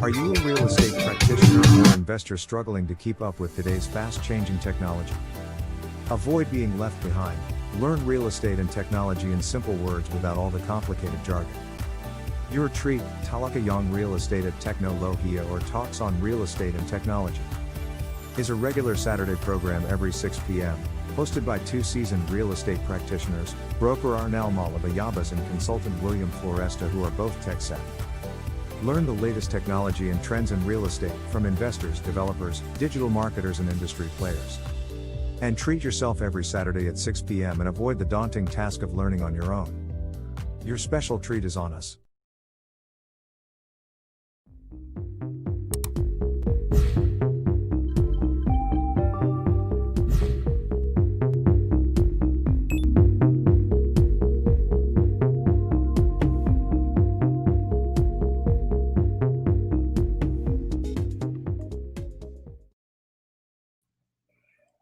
Are you a real estate practitioner or investor struggling to keep up with today's fast-changing technology? Avoid being left behind. Learn real estate and technology in simple words without all the complicated jargon. Your treat, Talakayong Real Estate at Technologia, or Talks on Real Estate and Technology, is a regular Saturday program every 6 p.m., hosted by two seasoned real estate practitioners, broker Arnel Malabayabas and consultant William Floresta, who are both tech-savvy. Learn the latest technology and trends in real estate from investors, developers, digital marketers and industry players. And treat yourself every Saturday at 6 p.m. and avoid the daunting task of learning on your own. Your special treat is on us.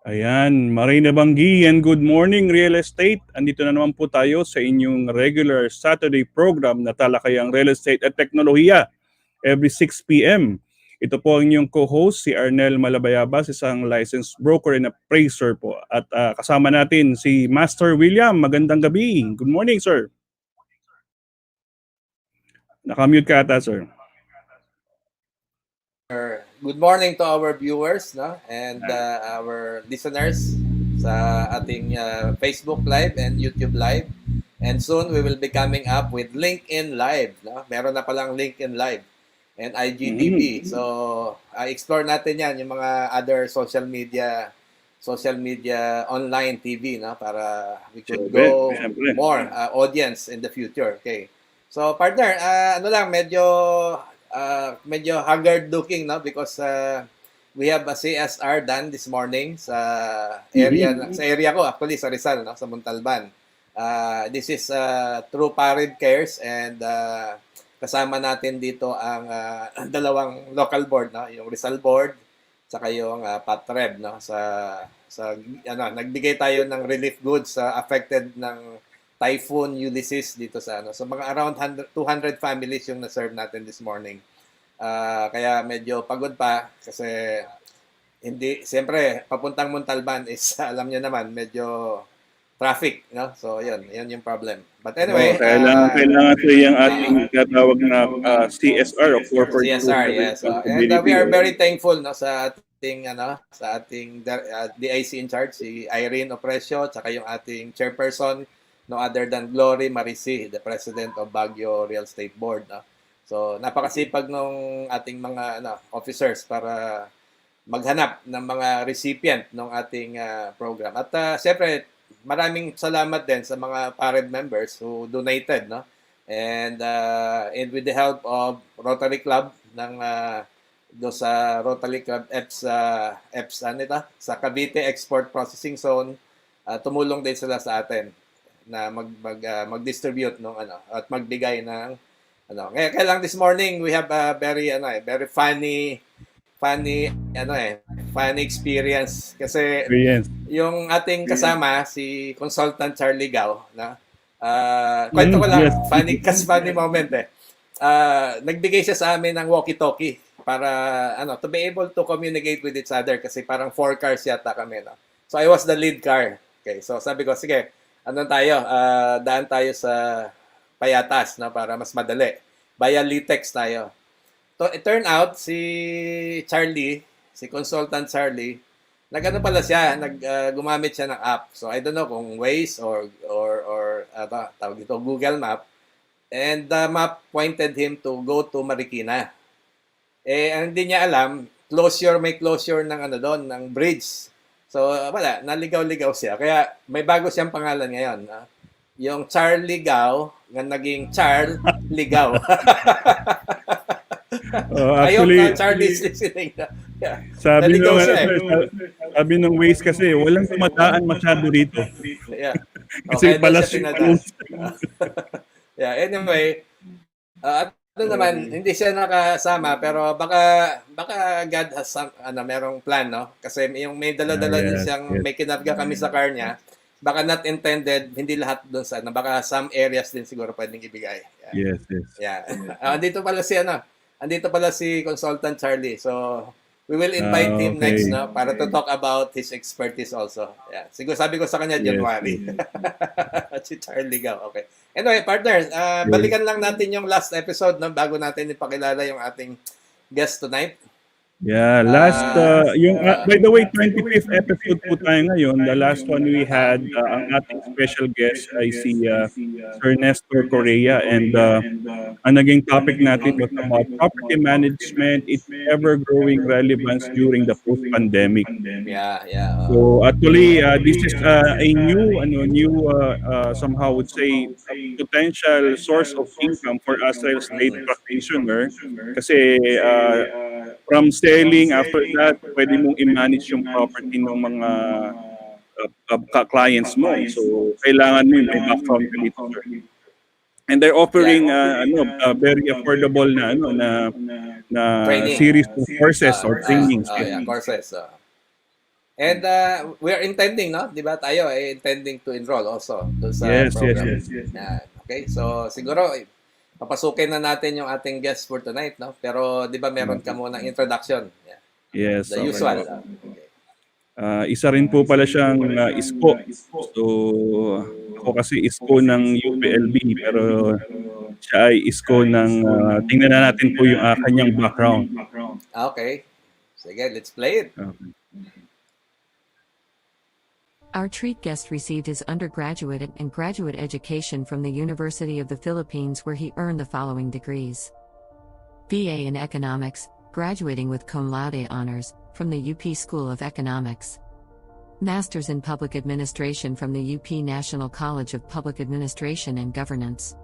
Ayan, Marina Banggi and good morning Real Estate. Andito na naman po tayo sa inyong regular Saturday program na Talakayang Real Estate at Teknolohiya every 6 p.m. Ito po ang inyong co-host, si Arnel Malabayabas, isang licensed broker and appraiser po. At kasama natin si Master William. Magandang gabi. Good morning, sir. Nakamute ka ata, sir. Good morning to our viewers, no, and our listeners sa ating Facebook Live and YouTube Live. And soon we will be coming up with LinkedIn Live, no? Meron na palang LinkedIn Live and IGTV. So, explore natin 'yan, yung mga other social media online TV, no, para we could go more audience in the future. Okay. So, partner, medyo haggard looking, no, because we have a CSR done this morning sa area ko, actually sa Rizal, no, sa Montalban. This is through Parid Cares, and kasama natin dito ang dalawang local board, no, yung Rizal board saka yung Patreb, no, nagbigay tayo ng relief goods sa affected ng Typhoon Ulysses dito sa so mga around 200 families yung na-serve natin this morning. Kaya medyo pagod pa kasi siyempre papuntang Montalban is alam niyo naman medyo traffic, no? So yun yung problem. But anyway, kailangan ito yung ating tinatawag na CSR o corporate CSR, yes. And we are very thankful, no, sa ating DIC in charge, si Irene Opresio, saka yung ating chairperson, no other than Glory Marisi, the president of Baguio Real Estate Board, no? So napakasipag ng ating mga officers para maghanap ng mga recipient ng ating program. At siyempre maraming salamat din sa mga Pared members who donated, no? And with the help of Rotary Club ng sa Rotary Club sa Cavite Export Processing Zone, tumulong din sila sa atin na mag-distribute at magbigay ng kaya lang this morning we have a very funny experience kasi yung ating kasama si Consultant Charlie Gao, na kwento ko lang, funny moment nagbigay siya sa amin ng walkie-talkie para to be able to communicate with each other kasi parang 4 cars yata kami, no? So I was the lead car. Okay, so sabi ko, sige, daan tayo sa Payatas, no, para mas madali. Via Litex tayo. So, it turned out, si Consultant Charlie, pala siya, gumamit siya ng app. So, I don't know kung Waze or tawag dito, Google Map. And the map pointed him to go to Marikina. Ang hindi niya alam, may closure ng doon, ng bridge. So, wala, naligaw-ligaw siya. Kaya may bago siyang pangalan ngayon. Yung Charlie Ligaw, nga naging Charles Ligaw. Actually, Charlie's listening. Yeah. sabi Naligaw nung, siya sabi nung Waze kasi, walang tumataan masyado rito. Yeah. Kasi Okay, balas siya yung tinadaan. Yeah, anyway, naman, hindi siya nakasama pero baka God has merong plan, no? Kasi yung may dala-dala din siyang may kinarga kami sa car niya. Baka not intended, hindi lahat doon sa baka some areas din siguro pwedeng ibigay. Yeah. Yes. Yeah. Andito pala si Consultant Charlie. So we will invite him okay. next, no, para to talk about his expertise also. Yeah. Siguro sabi ko sa kanya January. Si Charlie Gao. Okay. Anyway, partners, balikan lang natin yung last episode, no, bago natin ipakilala yung ating guest tonight. Yeah, by the way, 25th episode po tayo ngayon. The last one we had, ang ating special guest ay si Sir Nestor Correa, and ang naging topic natin was about property management, its ever-growing relevance during the post-pandemic. Yeah. So actually, this is a new, somehow would say, potential source of income for us real estate practitioner. Kasi from selling, after that, pwede mong i-manage yung property ng mga clients mo. So, kailangan mo yung may background ka dito, sir. And they're offering very affordable na series of courses or trainings. Courses. And we're intending, no? Di ba tayo intending to enroll also doon sa program. Yes. Okay, so siguro papasukin na natin yung ating guest for tonight, no? Pero di ba meron ka muna introduction? Yeah. Yes. The usual. Okay. Isa rin po pala siyang isko. So, ako kasi isko ng UPLB, pero siya ay isko ng, tingnan na natin po yung kanyang background. Okay. Sige, let's play it. Okay. Our treat guest received his undergraduate and graduate education from the University of the Philippines, where he earned the following degrees: BA in Economics, graduating with cum laude honors from the UP School of Economics; Masters in Public Administration from the UP National College of Public Administration and Governance;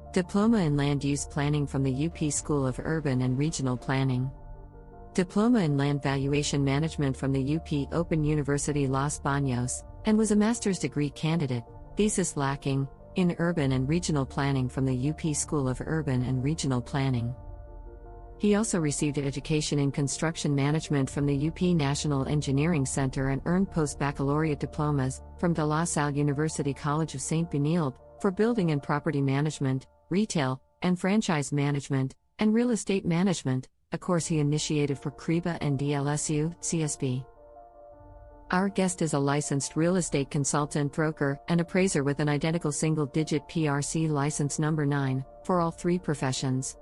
Diploma in Land Use Planning from the UP School of Urban and Regional Planning; Diploma in Land Valuation Management from the UP Open University Los Baños, and was a master's degree candidate, thesis lacking, in Urban and Regional Planning from the UP School of Urban and Regional Planning. He also received education in Construction Management from the UP National Engineering Center and earned post-baccalaureate diplomas from De La Salle University College of St. Benilde for Building and Property Management, Retail and Franchise Management, and Real Estate Management, a course he initiated for CREBA and DLSU, CSB. Our guest is a licensed real estate consultant, broker, and appraiser with an identical single-digit PRC license number 9, for all three professions.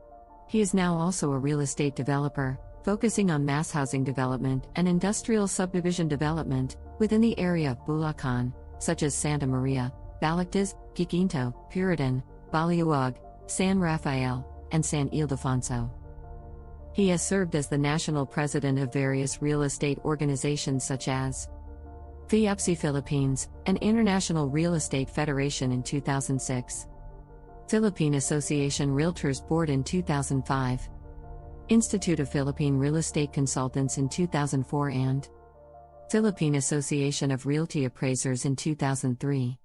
He is now also a real estate developer, focusing on mass housing development and industrial subdivision development, within the area of Bulacan, such as Santa Maria, Balagtas, Guiguinto, Puritan, Baliuag, San Rafael, and San Ildefonso. He has served as the national president of various real estate organizations such as FIAPSI Philippines, an international real estate federation in 2006, Philippine Association Realtors Board in 2005, Institute of Philippine Real Estate Consultants in 2004, and Philippine Association of Realty Appraisers in 2003.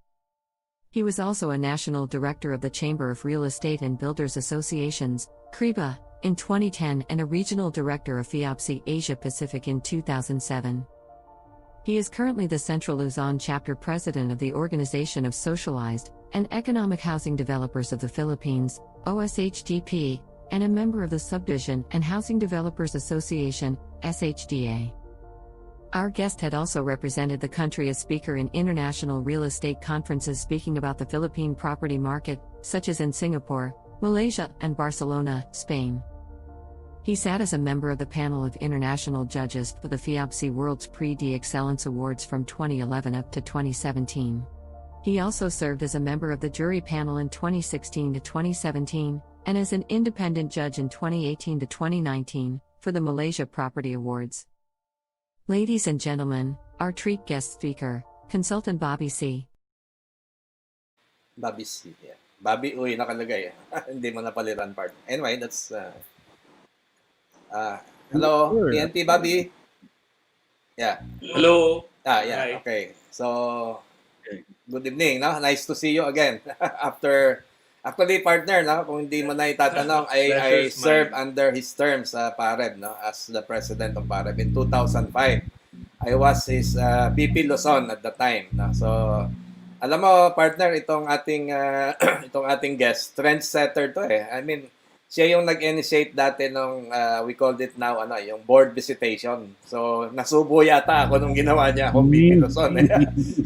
He was also a national director of the Chamber of Real Estate and Builders Associations, CREBA, in 2010 and a regional director of FIAPSI Asia Pacific in 2007. He is currently the Central Luzon chapter president of the Organization of Socialized and Economic Housing Developers of the Philippines, OSHDP, and a member of the Subdivision and Housing Developers Association, SHDA. Our guest had also represented the country as speaker in international real estate conferences speaking about the Philippine property market, such as in Singapore, Malaysia, and Barcelona, Spain. He sat as a member of the panel of international judges for the FIAPSI World's Prix d'Excellence Awards from 2011 up to 2017. He also served as a member of the jury panel in 2016 to 2017, and as an independent judge in 2018 to 2019, for the Malaysia Property Awards. Ladies and gentlemen, our treat guest speaker, Consultant Bobby C. Bobby C. Yeah. Bobby, uy, nakalagay. Hindi mo napalitan part. Anyway, that's... hello, Sure. PNP Bobby. Yeah. Hello. Yeah, Hi. okay. So, good evening, no? Nice to see you again. Actually, partner, no? Kung hindi mo na itatanong, I Pleasure's served mine. under his terms sa PAREB, no? As the president of PAREB in 2005. I was his VP Luzon at the time, no? So, alam mo, partner, itong ating itong ating guest, trendsetter to eh. I mean, siya yung nag-initiate dati nung we called it now yung board visitation. So nasubo yata ako nung ginawa niya akong VP Luzon eh.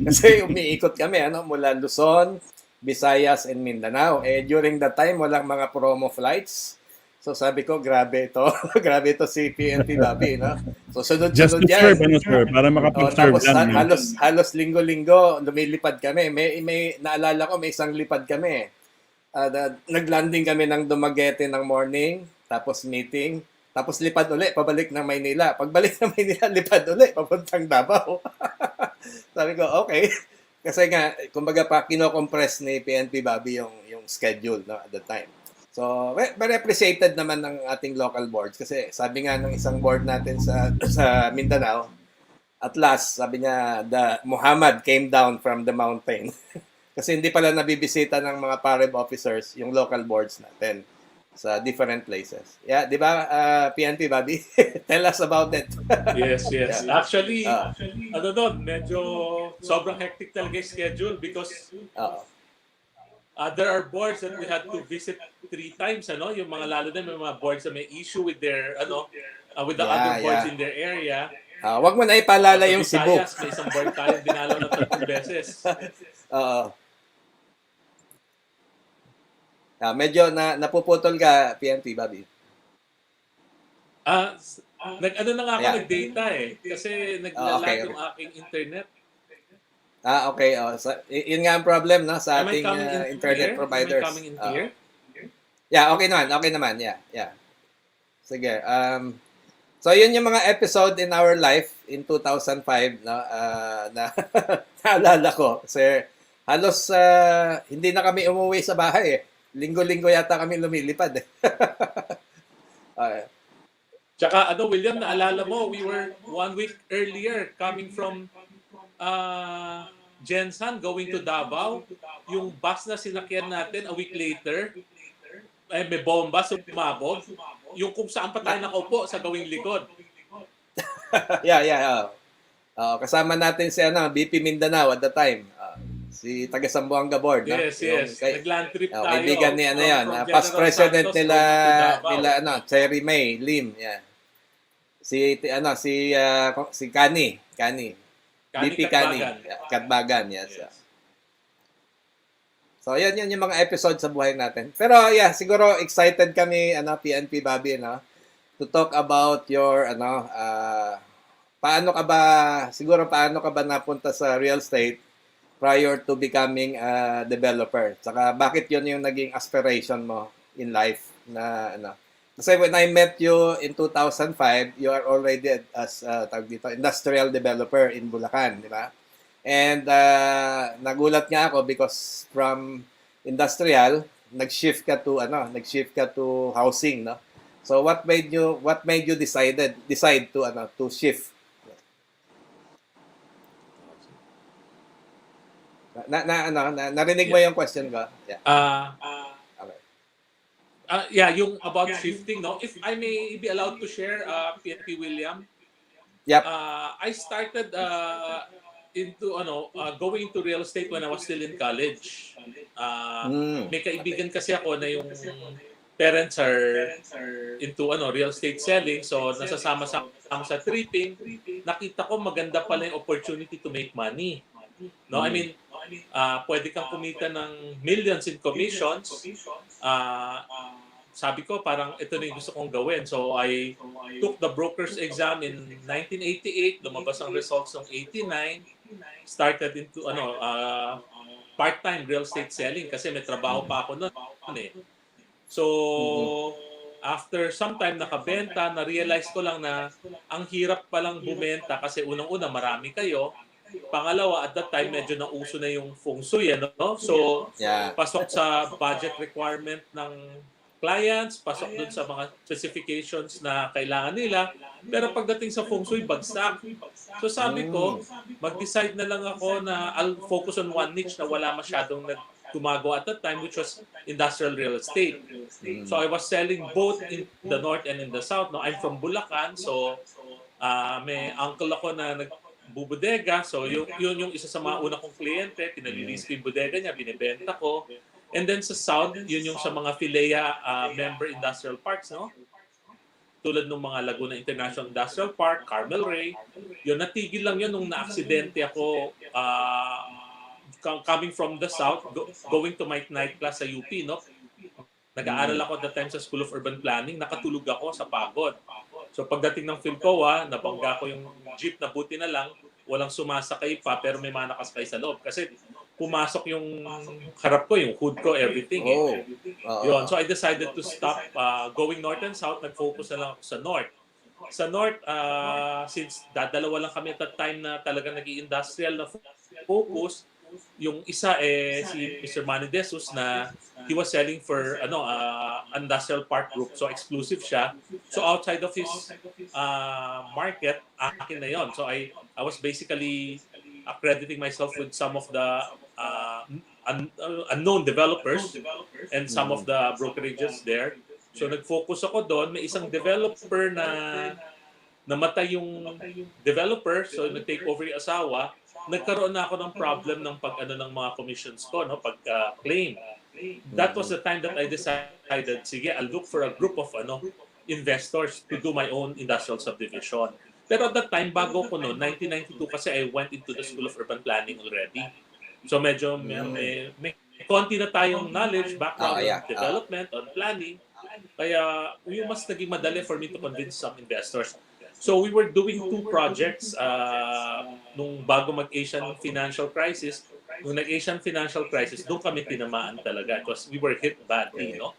Kasi umiikot kami mula Luzon, Visayas and Mindanao. During that time walang mga promo flights. So sabi ko grabe ito. Grabe ito si PNP Bobby, no? So Just sunod-sunod to serve, sir, para makapag-serve tapos lang. halos linggo-linggo lumilipad kami. May naalala ko may isang lipad kami. Naglanding kami ng Dumaguete ng morning, tapos meeting, tapos lipad uli, pabalik ng Maynila. Pagbalik ng Maynila, lipad uli, papuntang Davao. Sabi ko, okay. Kasi nga, kumbaga pa, kinocompress ni PNP Bobby yung schedule at the time. So, very appreciated naman ng ating local boards kasi sabi nga ng isang board natin sa Mindanao, at last, sabi niya, the Muhammad came down from the mountain. Kasi hindi pala nabibisita ng mga PAREB officers yung local boards natin sa different places. Yeah, di ba, PNP Bobby? Tell us about it. Yes. Yeah. Actually, medyo sobrang hectic talaga yung schedule because there are boards that we had to visit 3 times, yung mga lalo na may mga boards na may issue with their, with the other boards in their area. Wag mo na ipaalala yung Cebu. Visayas, may isang board tayo, dinalaw na 3 beses. Medyo napuputol ka, PNP Bobby. Na nga ako nag-data kasi naglalag yung aking internet. Okay. Yun nga ang problem sa ating internet providers. Am I coming in here? Yeah, okay naman. Yeah. Sige. So yun yung mga episode in our life in 2005 na naalala ko kasi halos hindi na kami umuwi sa bahay eh. Linggo-linggo yata kami lumilipad eh. Tsaka William, naalala mo, we were 1 week earlier coming from Jensan going to Davao. Yung bus na sinakyan natin a week later, may bomba, sumabog. Yung kung saan pa tayo nakaupo sa gawing likod. Yeah. Kasama natin si VP Mindanao at the time. Si taga Sambuanga board, no? Yes. Nag-land trip tayo. Kaibigan ni past president nila Cherry May Lim, yeah. Si Kani. VP Kani, Katbagan, yes. So yan yung mga episode sa buhay natin. Pero yeah, siguro excited kami PNP Bobby to talk about your paano ka ba napunta sa real estate prior to becoming a developer. Saka bakit yun yung naging aspiration mo in life na Kasi when I met you in 2005, you are already as industrial developer in Bulacan, di ba? And nagulat nga ako because from industrial, nag-shift ka to housing, no? So what made you decide to shift? Narinig mo yung question ko? Yeah. Okay. Yung about shifting, no? If I may be allowed to share, PNP William. Yep. I started into going into real estate when I was still in college. May kaibigan kasi ako na yung parents are into real estate selling, so nasasama sa tripping. Nakita ko maganda pala yung opportunity to make money. No, I mean, pwede kang kumita ng millions in commissions. Sabi ko, parang ito na yung gusto kong gawin. So, I took the broker's exam in 1988. Lumabas ang results ng 89. Started into, part-time real estate selling kasi may trabaho pa ako noon eh. So, after some time nakabenta, na-realize ko lang na ang hirap palang bumenta kasi unang-una marami kayo. Pangalawa, at that time medyo nauso na yung feng shui, ano? So, pasok sa budget requirement ng clients, pasok dun sa mga specifications na kailangan nila. Pero pagdating sa feng shui, bagsak. So sabi ko, mag-decide na lang ako na I'll focus on one niche na wala masyadong gumagawa at that time, which was industrial real estate. So I was selling both in the north and in the south. No, I'm from Bulacan, so may uncle ako na nagbubodega. So yun yung isa sa mga una kong kliyente. Pinalilis ko yung bodega niya, binibenta ko. And then sa south, yun yung sa mga PHILEA member industrial parks, no? Tulad ng mga Laguna International Industrial Park, Carmel Ray. Yun, natigil lang yun nung na-aksidente ako coming from the south, going to my night class sa UP, no? Nag-aaral ako at that time sa School of Urban Planning, nakatulog ako sa pagod. So pagdating ng Philcoa, nabangga ko yung jeep, na buti na lang, walang sumasakay pa, pero may mga nakasakay sa loob. Kasi pumasok yung harap ko, yung hood ko, everything. Yun. So I decided to stop going north and south, nag-focus na lang ako sa north. Sa north, since dadalawa lang kami at that time na talaga nag-i-industrial na focus, yung isa si Mr. Manny Desus na he was selling for industrial park group, so exclusive siya. So outside of his market, akin na yon. So I was basically accrediting myself with some of the unknown developers and some of the brokerages there. So nag-focus ako doon. May isang developer na namatay yung developer, so nag-take over yung asawa. Nagkaroon na ako ng problem ng ng mga commissions ko, no, pag-claim. That was the time that I decided, sige, I'll look for a group of investors to do my own industrial subdivision. Pero at that time, bago ko noon, 1992 kasi I went into the School of Urban Planning already. So medyo may konti na tayong knowledge, background on development, on planning. Kaya yung mas naging madali for me to convince some investors. So we were doing 2 projects nung bago mag-Asian financial crisis. Nung nag-Asian financial crisis, doon kami tinamaan talaga because we were hit badly, no?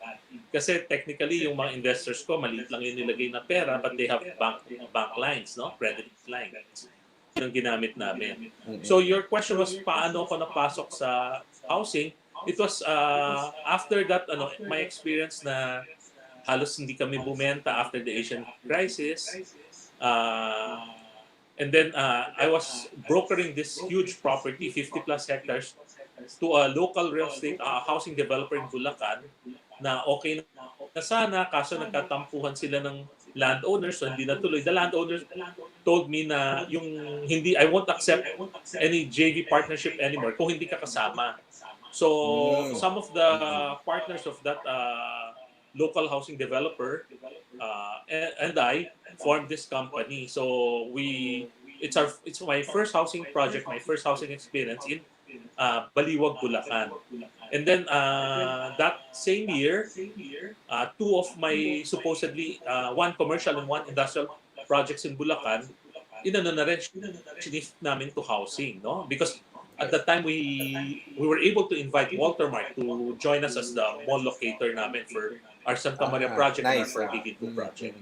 Kasi technically, yung mga investors ko, maliit lang yung nilagay na pera, but they have bank lines, no? Credit lines. Yun ang ginamit namin. So your question was, paano ako napasok sa housing? It was after that, my experience na halos hindi kami bumenta after the Asian crisis. And then I was brokering this huge property, 50 plus hectares, to a local real estate housing developer in Bulacan na okay na sana, kaso nagkatampuhan sila ng landowners, so hindi natuloy. The landowners told me na I won't accept any JV partnership anymore kung hindi ka kasama. So some of the partners of that local housing developer and I formed this company. So it's my first housing project, my first housing experience in Baliuag, Bulacan. And then that same year, 2 of my supposedly one commercial and one industrial projects in Bulacan, na rin shift namin to housing, no? Because at that time we were able to invite Walter Mark to join us as the mall locator namin for our Santa Maria project and our Guiguinto project.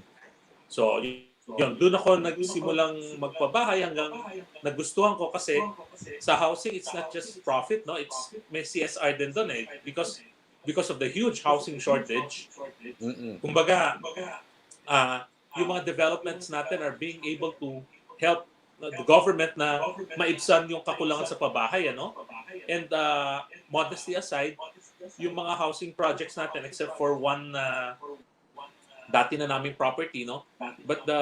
So yun, doon ako nagsimulang magpabahay hanggang nagustuhan ko kasi sa housing it's not just profit, no, it's may CSR din doon because of the huge housing shortage. Kumbaga yung mga developments natin are being able to help the government na maibsan yung kakulangan sa pabahay, and modesty aside, yung mga housing projects natin except for one dati na naming property, no? But the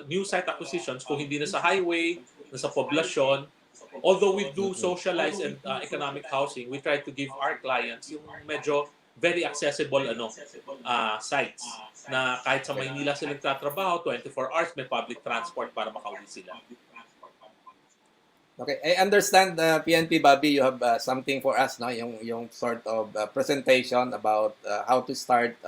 new site acquisitions, kung hindi na sa highway, nasa poblasyon, although we do socialized and economic housing, we try to give our clients yung medyo very accessible sites na kahit sa Maynila sila nagtatrabaho, 24 hours may public transport para makauwi sila. Okay, I understand, PNP Bobby, you have something for us, no? Yung sort of presentation about how to start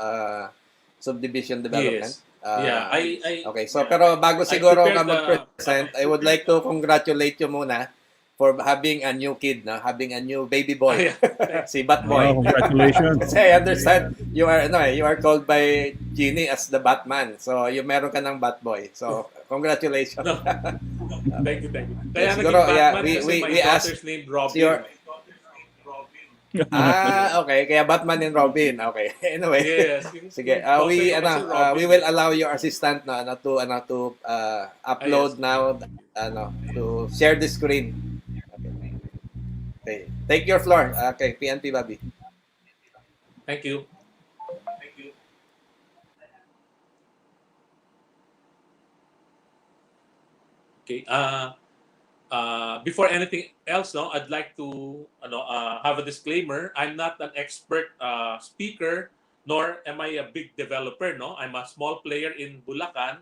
subdivision development. Yes. Okay, so pero bago siguro ka mag-present, I would like to congratulate you muna for having a new kid, no? Having a new baby boy. Ayan. Si Batboy. Wow, congratulations. Kasi I understand you are you are called by Genie as the Batman. So you meron ka ng Batboy. So congratulations. No. Thank you. Kaya naging Siguro, yeah, Batman kasi my we asked daughter's named Robin. your okay. Kaya Batman and Robin. Okay. Anyway. Yes. Sige. We will allow your assistant to upload now to share the screen. Okay. Take your floor. Okay, PNP Bobby. Thank you. Okay. Before anything else, no, I'd like to have a disclaimer. I'm not an expert speaker, nor am I a big developer. No, I'm a small player in Bulacan.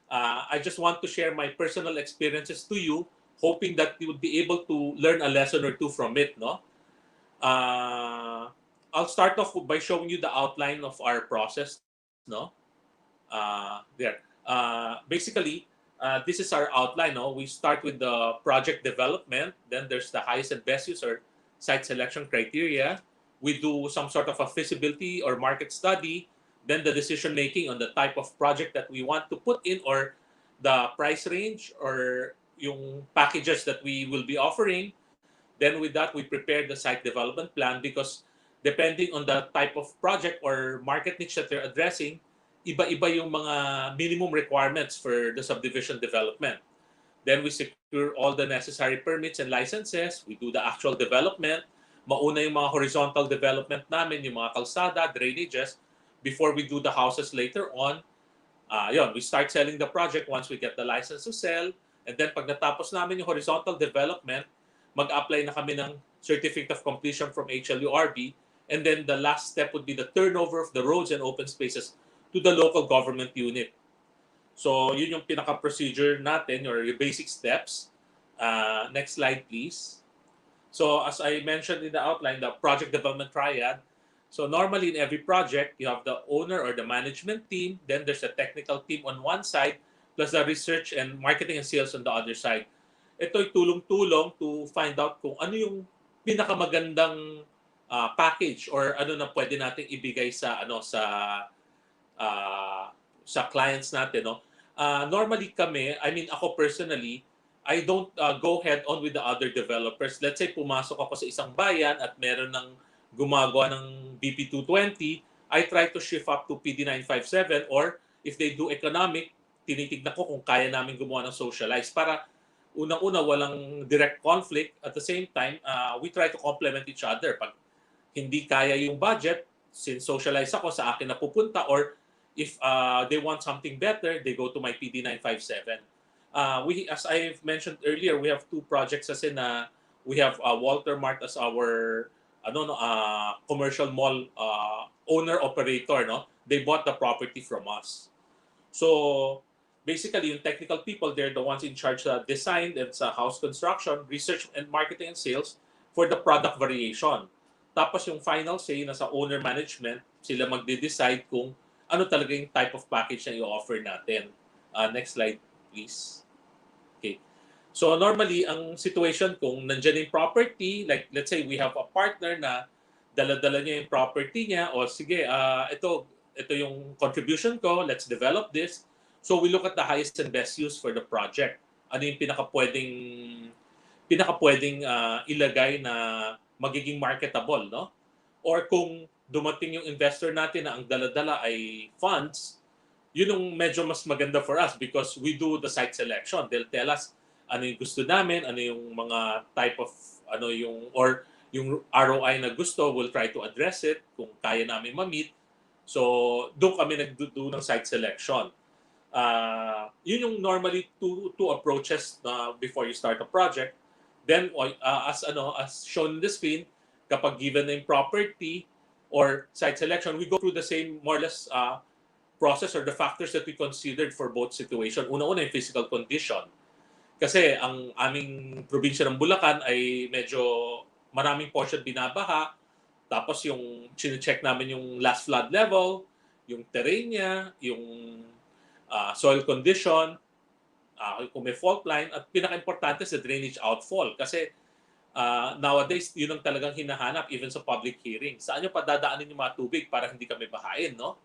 I just want to share my personal experiences to you, hoping that you would be able to learn a lesson or two from it. No, I'll start off by showing you the outline of our process. No, there. Basically, this is our outline. No, we start with the project development. Then there's the highest and best use or site selection criteria. We do some sort of a feasibility or market study. Then the decision making on the type of project that we want to put in or the price range or yung packages that we will be offering. Then with that, we prepare the site development plan because depending on the type of project or market niche that you're addressing, iba-iba yung mga minimum requirements for the subdivision development. Then we secure all the necessary permits and licenses. We do the actual development. Mauna yung mga horizontal development namin, yung mga kalsada, drainages, before we do the houses later on. We start selling the project once we get the license to sell. And then pag natapos namin yung horizontal development, mag-apply na kami ng Certificate of Completion from HLURB. And then the last step would be the turnover of the roads and open spaces to the local government unit. So yun yung pinaka-procedure natin or yung basic steps. Next slide, please. So as I mentioned in the outline, the project development triad. So normally in every project, you have the owner or the management team. Then there's a technical team on one side, plus the research and marketing and sales on the other side. Ito'y tulong-tulong to find out kung ano yung pinakamagandang package or ano na pwede nating ibigay sa sa clients natin, no. Normally kami, I mean ako personally, I don't go head on with the other developers. Let's say pumasok ako sa isang bayan at meron ng gumagawa ng BP220, I try to shift up to PD957 or if they do economic, tinitignan ko kung kaya namin gumawa ng socialize para unang-una walang direct conflict. At the same time, we try to complement each other. Pag hindi kaya yung budget, since socialize ako, sa akin na pupunta, or if they want something better, they go to my PD957. As I mentioned earlier, we have two projects kasi na we have Walter Mart as our commercial mall owner operator, no. They bought the property from us. So basically yung technical people, they're the ones in charge sa design and sa house construction, research and marketing and sales for the product variation. Tapos yung final say na sa owner management, sila magde-decide kung ano talaga yung type of package na i-offer natin. Next slide please. Okay. So normally, ang situation kung nandiyan yung property, like let's say we have a partner na dala-dala niya yung property niya, o sige, ito yung contribution ko, let's develop this. So we look at the highest and best use for the project. Ano yung pinaka-pwedeng ilagay na magiging marketable, no? Or kung dumating yung investor natin na ang dala-dala ay funds, yun yung medyo mas maganda for us because we do the site selection. They'll tell us ano yung gusto namin, ano yung mga type of, or yung ROI na gusto, we'll try to address it kung kaya namin ma-meet. So, doon kami nagdo ng site selection. Yun yung normally two approaches before you start a project. Then, as shown in the screen, kapag given na yung property or site selection, we go through the same, more or less, process or the factors that we considered for both situation. Una-una yung physical condition. Kasi ang aming probinsya ng Bulacan ay medyo maraming portion binabaha. Tapos yung chine-check namin yung last flood level, yung terrain niya, yung soil condition, kung may fault line, at pinaka-importante sa drainage outfall. Kasi nowadays, yun ang talagang hinahanap even sa public hearing. Saan nyo padadaanin yung mga tubig para hindi kami bahain, no?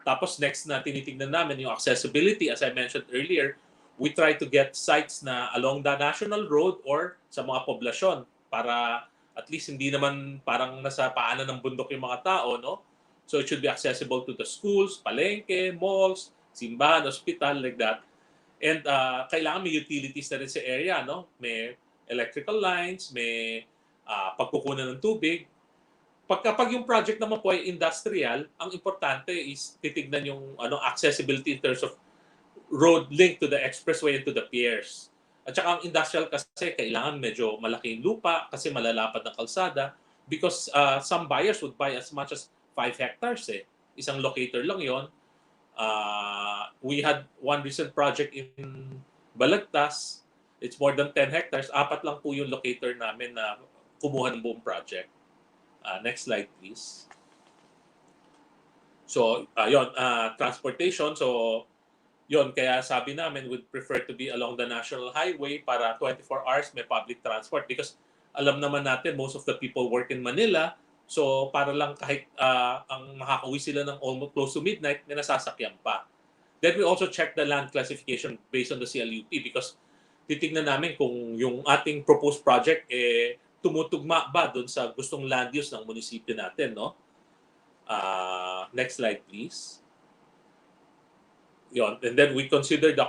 Tapos next na tinitingnan namin yung accessibility. As I mentioned earlier, we try to get sites na along the national road or sa mga poblasyon para at least hindi naman parang nasa paanan ng bundok yung mga tao, no? So it should be accessible to the schools, palengke, malls, simbahan, hospital, like that. And kailangan may utilities na rin sa area, no? May electrical lines, may pagkukunan ng tubig. Pag yung project naman po ay industrial, ang importante is titignan yung accessibility in terms of road link to the expressway and to the piers. At saka ang industrial kasi kailangan medyo malaking lupa kasi malalapad ng kalsada because some buyers would buy as much as 5 hectares eh. Isang locator lang yon. We had one recent project in Balagtas. It's more than 10 hectares. 4 lang po yung locator namin na kumuha ng buong project. Next slide, please. So, transportation. So, yon kaya sabi namin, we'd prefer to be along the national highway para 24 hours may public transport because alam naman natin, most of the people work in Manila. So, para lang kahit ang makakauwi sila ng almost close to midnight, may nasasakyan pa. Then we also check the land classification based on the CLUP because titignan namin kung yung ating proposed project tumutugma ba doon sa gustong land use ng munisipyo natin, no? Next slide, please. Yon. And then we consider the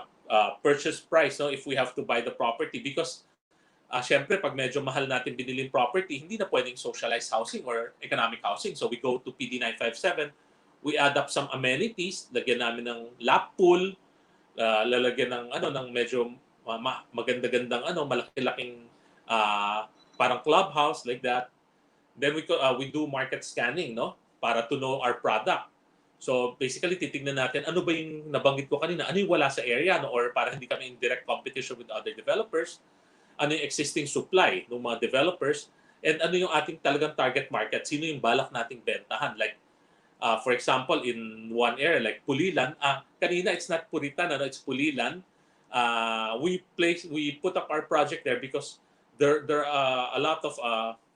purchase price, no, if we have to buy the property because syempre pag medyo mahal natin biniling property, hindi na pwedeng socialized housing or economic housing. So we go to PD 957, we add up some amenities, lagyan namin ng lap pool, lalagyan ng medyo maganda-gandang malaki-laking parang clubhouse like that. Then we do market scanning, no, para to know our product. So basically titingnan natin ano ba yung nabanggit ko kanina, ano yung wala sa area, no, or para hindi kami in direct competition with other developers, ano yung existing supply ng mga developers, and ano yung ating talagang target market, sino yung balak nating bentahan. Like for example, in one area like Pulilan, kanina it's not Puritan, it's Pulilan. We put up our project there because there are a lot of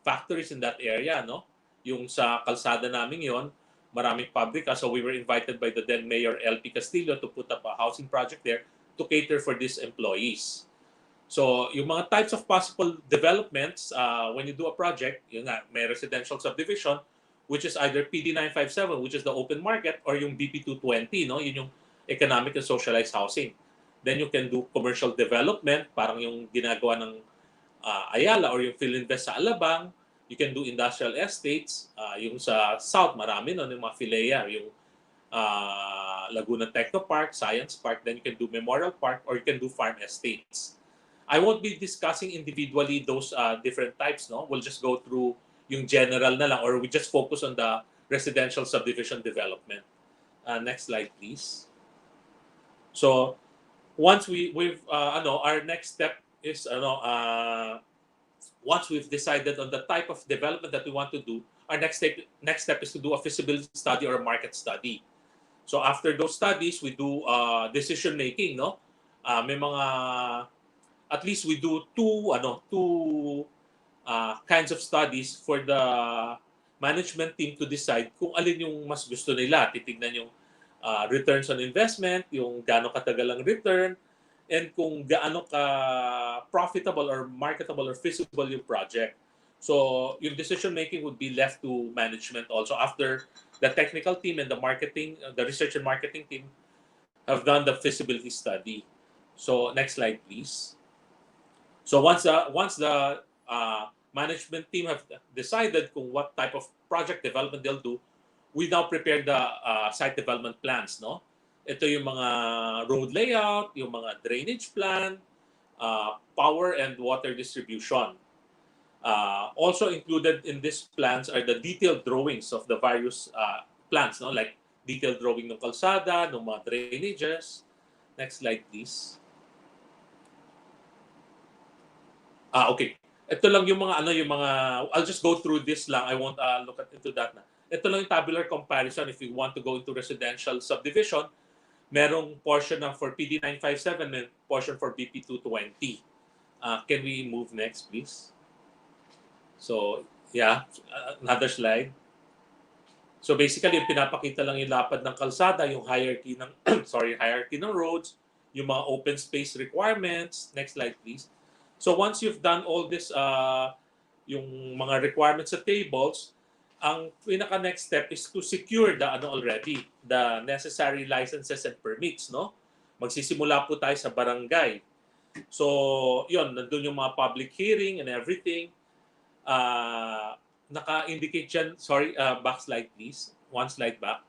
factories in that area, no? Yung sa kalsada namin yon, maraming pabrika, so we were invited by the then Mayor LP Castillo to put up a housing project there to cater for these employees. So, yung mga types of possible developments when you do a project, yun nga, may residential subdivision, which is either PD 957, which is the open market, or yung BP 220, no? Yun yung economic and socialized housing. Then you can do commercial development, parang yung ginagawa ng Ayala or yung Philinvest sa Alabang. You can do industrial estates. Yung sa South, marami no, yung mga Filea, yung Laguna Techno Park, Science Park. Then you can do Memorial Park or you can do farm estates. I won't be discussing individually those different types. No, we'll just go through yung general na lang, or we just focus on the residential subdivision development. Next slide, please. So once our next step is once we've decided on the type of development that we want to do, our next step is to do a feasibility study or a market study. So after those studies, we do decision making, no? May mga at least we do two kinds of studies for the management team to decide kung alin yung mas gusto nila. Titignan yung returns on investment, yung gaano katagal ang return, and kung gaano ka profitable or marketable or feasible yung project. So, yung decision making would be left to management also after the technical team and the research and marketing team have done the feasibility study. So, next slide, please. So, once the management team have decided kung what type of project development they'll do, we now prepare the site development plans, no? Ito yung mga road layout, yung mga drainage plan, power and water distribution. Also included in these plans are the detailed drawings of the various plans, no? Like detailed drawing ng kalsada, ng mga drainages. Next slide, please. Okay. Ito lang yung mga I'll just go through this lang. I won't look into that na. Ito lang yung tabular comparison if you want to go into residential subdivision. merong portion ng for PD 957 and portion for BP 220. Can we move next, please? So, yeah, another slide. So basically, yung pinapakita lang yung lapad ng kalsada, yung hierarchy ng hierarchy ng roads, yung mga open space requirements. Next slide, please. So once you've done all this, yung mga requirements sa tables, ang pinaka next step is to secure the necessary licenses and permits, no? Magsisimula po tayo sa barangay. So, yun, nandun yung mga public hearing and everything. Naka-indicate dyan, back slide please. One slide back.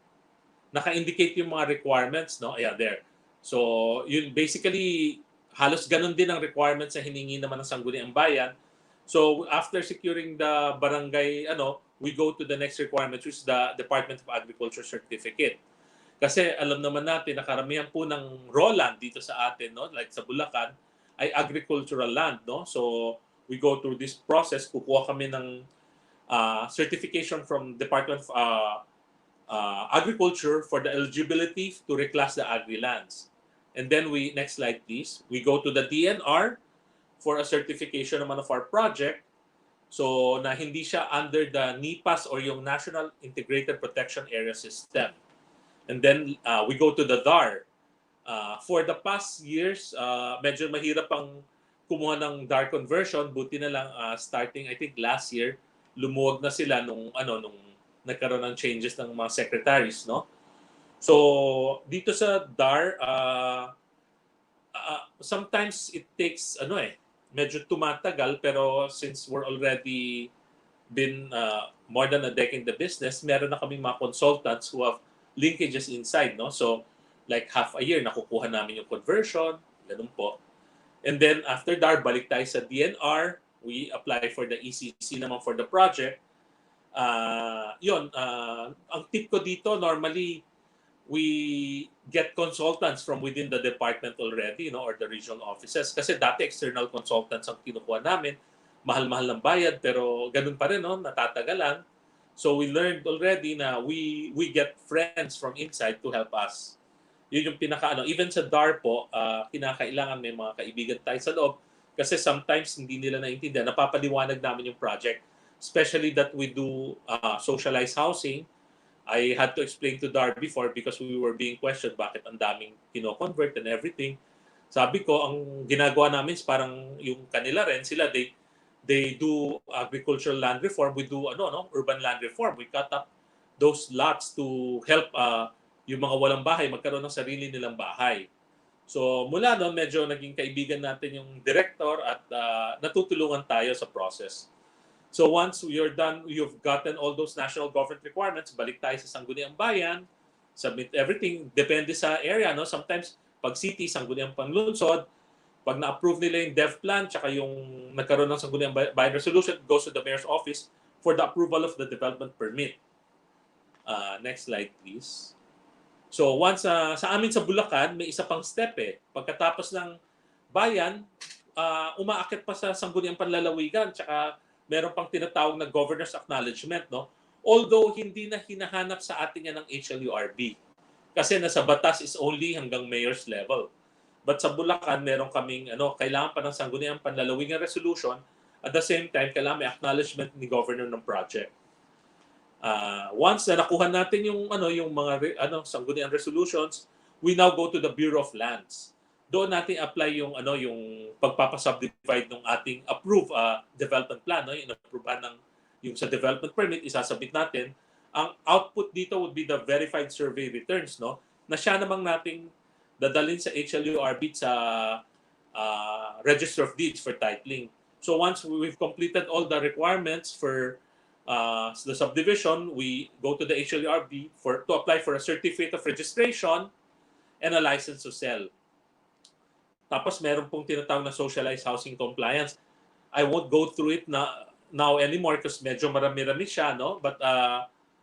Naka-indicate yung mga requirements, no? Yeah, there. So, yun, basically, halos ganun din ang requirements na hiningi naman ng Sangguniang Bayan. So, after securing the barangay, we go to the next requirement, which is the Department of Agriculture Certificate. Kasi alam naman natin na karamihan po ng raw land dito sa atin, no? Like sa Bulacan, ay agricultural land, no? So, we go through this process, kukuha kami ng certification from Department of Agriculture for the eligibility to reclass the agri-lands. And then next slide please, we go to the DNR for a certification naman of our project. So, na hindi siya under the NIPAS or yung National Integrated Protection Area System. And then we go to the DAR. For the past years, medyo mahirap ang kumuha ng DAR conversion. Buti na lang starting, I think last year, lumuwag na sila nung nagkaroon ng changes ng mga secretaries, no? So, dito sa DAR, sometimes it takes, medyo tumatagal, pero since we're already been more than a decade in the business, meron na kaming mga consultants who have linkages inside, no? So, like half a year, nakukuha namin yung conversion, ganun po. And then, after DAR, balik tayo sa DNR, we apply for the ECC naman for the project. Ang tip ko dito, normally, we get consultants from within the department already, or the regional offices. Kasi dati external consultants ang kinukuha namin. Mahal-mahal ng bayad, pero ganun pa rin, natatagalan. So we learned already na we get friends from inside to help us. Yun yung even sa DAR po, kinakailangan may mga kaibigan tayo sa loob kasi sometimes hindi nila naiintindihan. Napapaliwanag namin yung project. Especially that we do socialized housing. I had to explain to DAR before because we were being questioned bakit ang daming kino-convert and everything. Sabi ko, ang ginagawa namin is parang yung kanila rin, sila they do agricultural land reform, we do urban land reform. We cut up those lots to help yung mga walang bahay magkaroon ng sarili nilang bahay. So mula noon, medyo naging kaibigan natin yung director at natutulungan tayo sa process. So once you're done, you've gotten all those national government requirements, balik tayo sa Sangguniang Bayan, submit everything, depende sa area, no? Sometimes pag city, Sangguniang Panlunsod, pag na-approve nila yung dev plan tsaka yung nagkaroon ng Sangguniang Bayan resolution, goes to the mayor's office for the approval of the development permit. Next slide, please. So once sa amin sa Bulacan, may isa pang step eh. Pagkatapos ng bayan, umaakit pa sa Sangguniang Panlalawigan tsaka meron pang tinatawag na governor's acknowledgement, no? Although hindi na hinahanap sa atin yan ng HLURB. Kasi nasa batas is only hanggang mayor's level. But sa Bulacan, meron kaming kailangan pa ng Sangguniang Panlalawigan resolution. At the same time, kailangan may acknowledgement ni governor ng project. Once na nakuha natin yung mga Sangguniang resolutions, we now go to the Bureau of Lands. Doon natin apply yung yung pagpapasubdivide ng ating approved development plan, no? Yung approvean ng yung sa development permit isasubmit natin. Ang output dito would be the verified survey returns, no? Na siya namang nating dadalhin sa HLURB sa Register of Deeds for titling. So once we've completed all the requirements for the subdivision, we go to the HLURB to apply for a certificate of registration and a license to sell. Tapos meron pong tinatawag na socialized housing compliance. I won't go through it now anymore because medyo marami-rami siya, no? But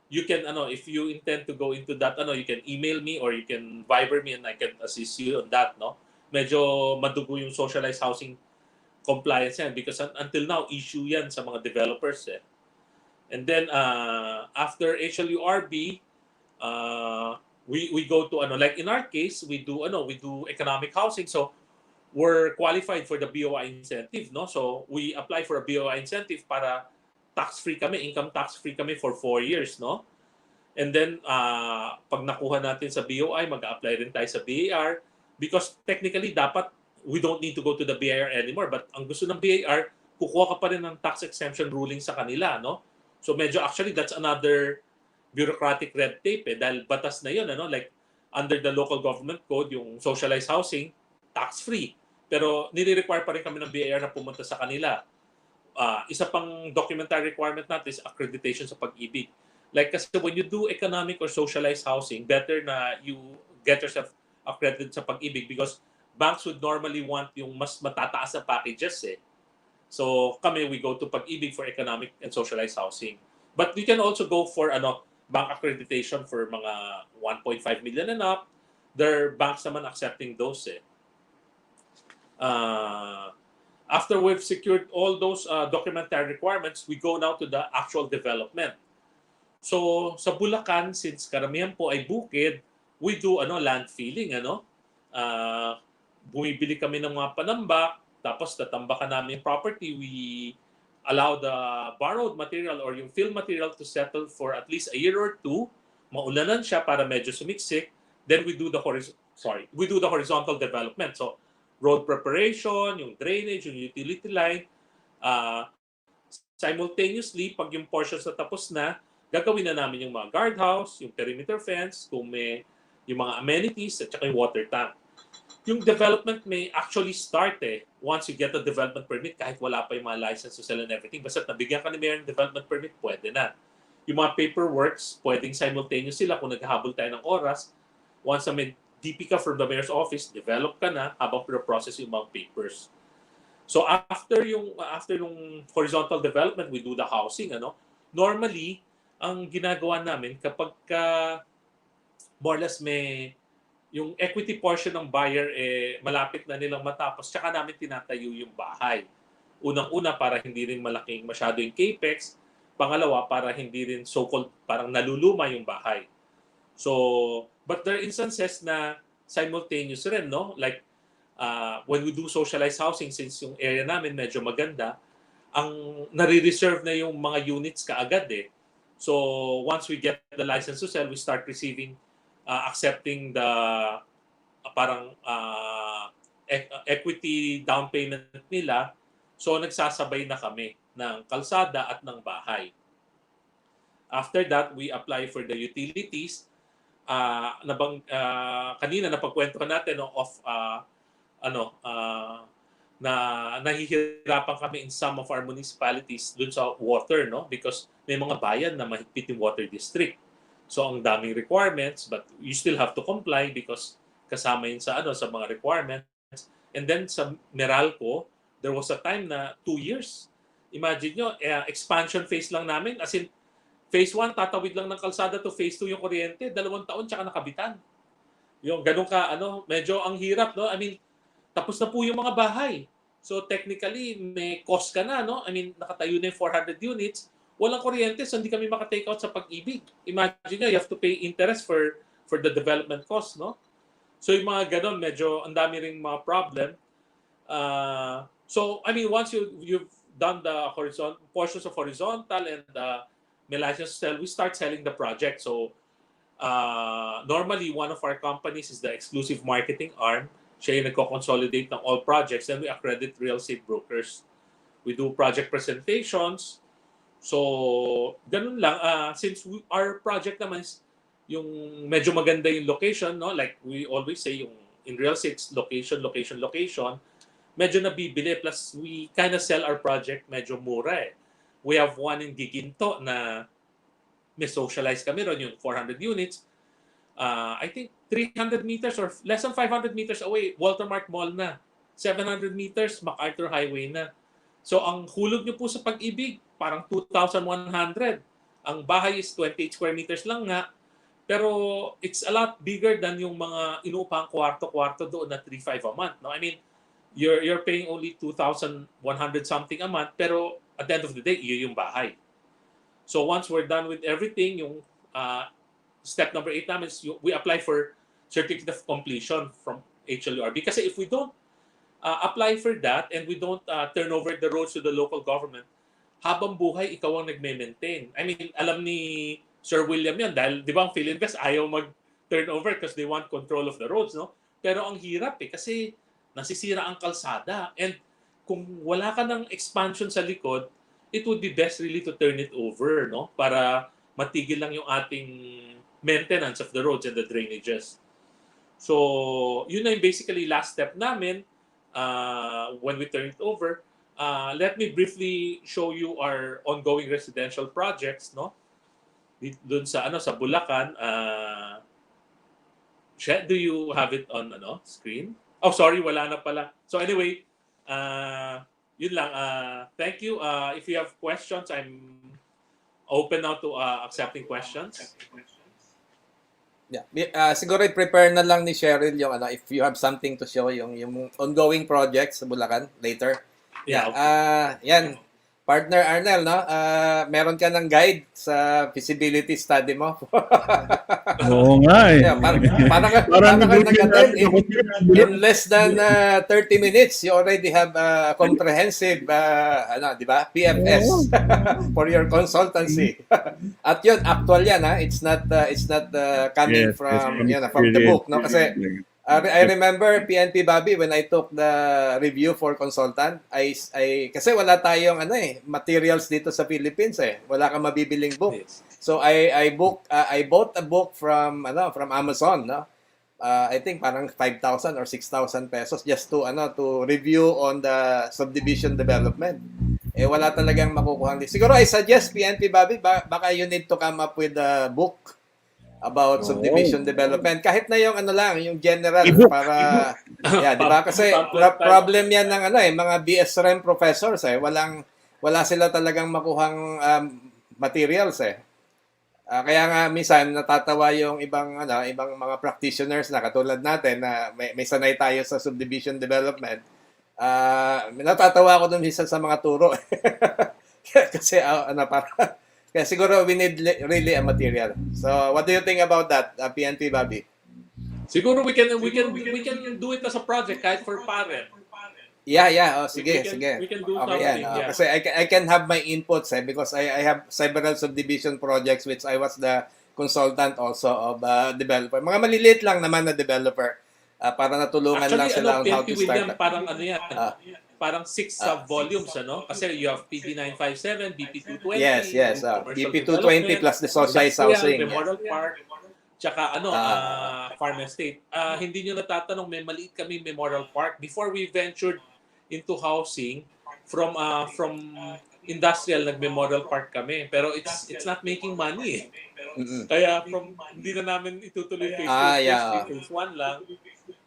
you can if you intend to go into that, you can email me or you can Viber me and I can assist you on that, no? Medyo madugo yung socialized housing compliance yan because until now issue yan sa mga developers And then after HLURB, we go to ano, like in our case, we do economic housing. So we're qualified for the BOI incentive, no? So we apply for a BOI incentive para tax-free kami, income tax-free kami for 4 years, no? And then pag nakuha natin sa BOI, mag-apply rin tayo sa BAR because technically dapat we don't need to go to the BAR anymore, but ang gusto ng BAR, kukuha ka pa rin ng tax exemption ruling sa kanila, no? So medyo actually that's another bureaucratic red tape dahil batas na 'yon, ano, like under the local government code yung socialized housing tax-free. Pero nire-require pa rin kami ng BAR na pumunta sa kanila. Isa pang documentary requirement natin is accreditation sa pag-ibig. Like kasi when you do economic or socialized housing, better na you get yourself accredited sa pag-ibig because banks would normally want yung mas matataas na packages eh. So kami, we go to pag-ibig for economic and socialized housing. But we can also go for bank accreditation for mga 1.5 million and up. There are banks naman accepting those eh. After we've secured all those documentary requirements, we go now to the actual development. So sa Bulacan, since karamihan po ay bukid, we do land filling, bumibili kami ng mga panambak, tapos tatambakan namin yung property. We allow the borrowed material or yung fill material to settle for at least a year or two. Maulanan siya para medyo sumiksik. Then we do the horizontal development. So road preparation, yung drainage, yung utility line. Simultaneously, pag yung portions na tapos na, gagawin na namin yung mga guardhouse, yung perimeter fence, kung may yung mga amenities, at saka yung water tank. Yung development may actually start once you get the development permit, kahit wala pa yung mga license to sell and everything. Basta nabigyan ka ni Mayor ng development permit, pwede na. Yung mga paperworks, pwedeng simultaneous sila kung naghahabol tayo ng oras. Once na may DP ka from the Mayor's office, develop ka na habang process yung mga papers. So after yung horizontal development, we do the housing. Normally, ang ginagawa namin kapag more or less may yung equity portion ng buyer malapit na nilang matapos, tsaka namin tinatayo yung bahay. Unang-una para hindi rin malaking masyado yung capex, pangalawa para hindi rin so-called parang naluluma yung bahay. So, but there are instances na simultaneous rin, no? Like when we do socialized housing, since yung area namin medyo maganda, ang nare-reserve na yung mga units kaagad So once we get the license to sell, we start receiving, accepting the equity down payment nila. So nagsasabay na kami ng kalsada at ng bahay. After that, we apply for the utilities. Kanina napagkwento natin na nahihirapan kami in some of our municipalities dun sa water, no? Because may mga bayan na mahigpit yung water district. So ang daming requirements, but you still have to comply because kasama yun sa mga requirements. And then sa Meralco, there was a time na 2 years. Imagine nyo, expansion phase lang namin. As in, phase 1, tatawid lang ng kalsada to phase 2 yung kuryente. 2 taon tsaka nakabitan. Yung ganun ka, medyo ang hirap, no? I mean, tapos na po yung mga bahay. So technically, may cost ka na, no? I mean, nakatayo na yung 400 units. Walang kuryente, so hindi kami maka-take out sa pag-ibig. Imagine nyo, you have to pay interest for the development cost, no? So yung mga ganun, medyo ang dami ring mga problem. So, I mean, once you've done the portions of horizontal and may license to sell, we start selling the project. So, normally, one of our companies is the exclusive marketing arm. Siya yung nagko-consolidate ng all projects, and we accredit real estate brokers. We do project presentations. So, ganun lang. Since our project naman is yung medyo maganda yung location, no? Like we always say, yung in real estate, location, medyo nabibili. Plus, we kind of sell our project medyo mura We have one in Guiguinto na may socialize kami ron, yung 400 units. I think 300 meters or less than 500 meters away, Walter Mart Mall na. 700 meters, MacArthur Highway na. So, ang hulog nyo po sa pag-ibig, parang 2,100. Ang bahay is 28 square meters lang nga. Pero, it's a lot bigger than yung mga inuupang kwarto-kwarto doon na 3,500 a month. No? I mean, you're paying only 2,100 something a month, pero at the end of the day, yun yung bahay. So, once we're done with everything, yung step number 8 namin is we apply for certificate of completion from HLURB. Kasi if we don't apply for that and we don't turn over the roads to the local government, habang buhay, ikaw ang nagme-maintain. I mean, alam ni Sir William yan dahil, di ba, ang PhilInvest ayaw mag-turn over because they want control of the roads, no? Pero ang hirap kasi nasisira ang kalsada. And kung wala ka ng expansion sa likod, it would be best really to turn it over, no? Para matigil lang yung ating maintenance of the roads and the drainages. So, yun na yung basically last step namin when we turn it over. Let me briefly show you our ongoing residential projects, no? Doon sa sa Bulacan. Do you have it on screen? Oh, sorry, wala na pala. So anyway, yun lang. Thank you. If you have questions, I'm open now to accepting questions. Yeah. Siguro i-prepare na lang ni Cheryl yung if you have something to show yung ongoing projects sa Bulacan later. Yeah. Yan. Partner Arnel, no? Meron ka ng guide sa feasibility study mo. Oo nga eh. Yeah, parang ka nag-attend in less than 30 minutes. You already have a comprehensive, di ba? PFS for your consultancy. At yun, actual yan, ha? It's not coming from the book, no? Kasi I remember PNP Bobby when I took the review for consultant, I kasi wala tayong materials dito sa Philippines eh. Wala kang mabibiling book. So I bought a book from Amazon, no? I think parang 5,000 or 6,000 pesos just to review on the subdivision development. Eh wala talagang makukuha. Siguro I suggest PNP Bobby baka you need to come up with a book about subdivision development. Kahit na yung yung general para di ba? Kasi problem yan ng mga BSREM professors eh. Wala sila talagang makuhang materials eh. Kaya nga minsan natatawa yung ibang mga practitioners na katulad natin na may sanay tayo sa subdivision development. Natatawa ako dun minsan sa mga turo. Kasi para kaya siguro we need really a material. So what do you think about that, PNP Bobby? Siguro we can do it as a project kahit for parent. Yeah. Oh, sige. We can do okay, something. Kasi I can have my inputs because I have several subdivision projects which I was the consultant also of developer. Mga maliliit lang naman na developer para natulungan lang sila on how to start. William, parang parang 6 volumes, Kasi you have PD957, BP220. Yes. BP220 plus the socialized housing. Memorial Park, tsaka Farm Estate. Hindi nyo natatanong, may maliit kami Memorial Park. Before we ventured into housing, from industrial, nag-Memorial Park kami. Pero it's not making money. Kaya hindi na namin itutuloy phase 1 lang.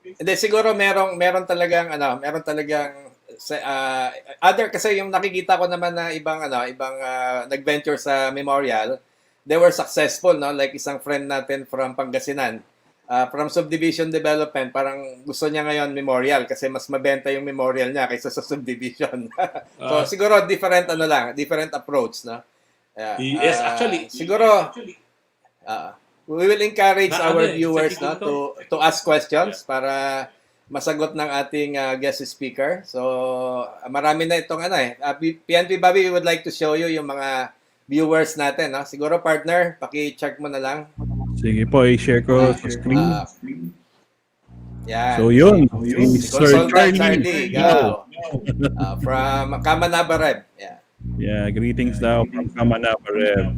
Hindi, siguro meron talagang other kasi yung nakikita ko naman na ibang nag-venture sa Memorial, they were successful, no? Like isang friend natin from Pangasinan, from subdivision development, parang gusto niya ngayon Memorial kasi mas mabenta yung Memorial niya kaysa sa subdivision. So siguro different approach, no? Yes, actually. Siguro we will encourage our viewers to ask questions para masagot ng ating guest speaker. So, marami na itong PNP Bobby, we would like to show you yung mga viewers natin. No? Siguro, partner, paki-check mo na lang. Sige po, i-share ko sa screen. Yan. So, yun. Sir Charlie. Go. From Kamanabareb. Yeah, greetings daw from Kamanabareb.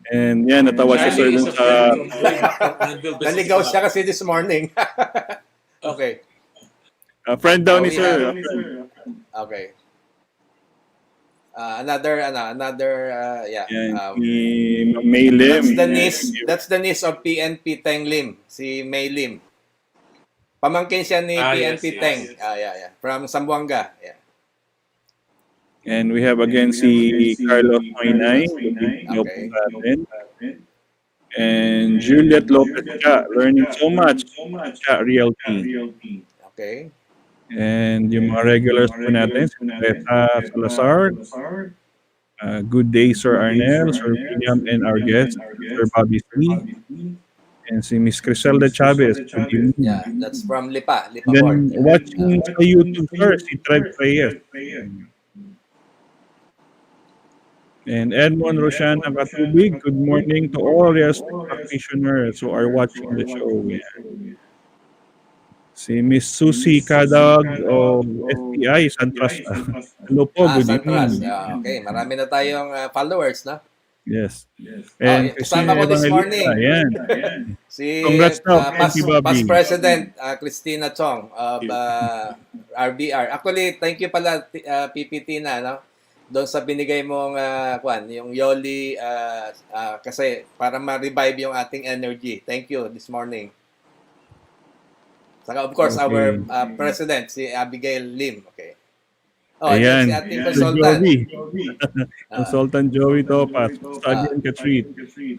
And yan, natawa siya sir dun sa... Naligaw siya kasi this morning. Okay. Friend daw ni sir. Okay. Another May Lim. That's the niece of PNP Teng Lim, si May Lim. Pamangkin siya ni PNP Teng. Yeah. From Zamboanga. Yeah. And we have again si Carlos Moinay. Okay. And Juliet Lopez ka, learning so much ka Realty. Okay. And yung mga regulars po natin, si Beta Salazar, Good day, Sir Arnel, Sir William, and our guest, Sir Bobby C. And si Miss Criselda Chavez. Good evening. Yeah, that's from Lipa, And Lipa Board. then watching sa YouTube, sir, si Trev Reyes. And Edmond Rosiana Katubig, good morning to all real estate practitioners who are watching the show. Yeah. Si Miss Susie Kadag o STI, Santras. Hello po, good Santras. evening. Okay, marami na tayong followers, no? Yes. And kasama ko this morning. Yan. Si Congrats daw, thank you, Bobby. past President Christina Chong of RBR. Actually, thank you pala PPT na, no? Doon sa binigay mong yung Yoli kasi para ma-revive yung ating energy. Thank you this morning. Saka of course our president si Abigail Lim. Okay. Ayan, si ating consultant. Consultant Joey Topas, Study and Katrit.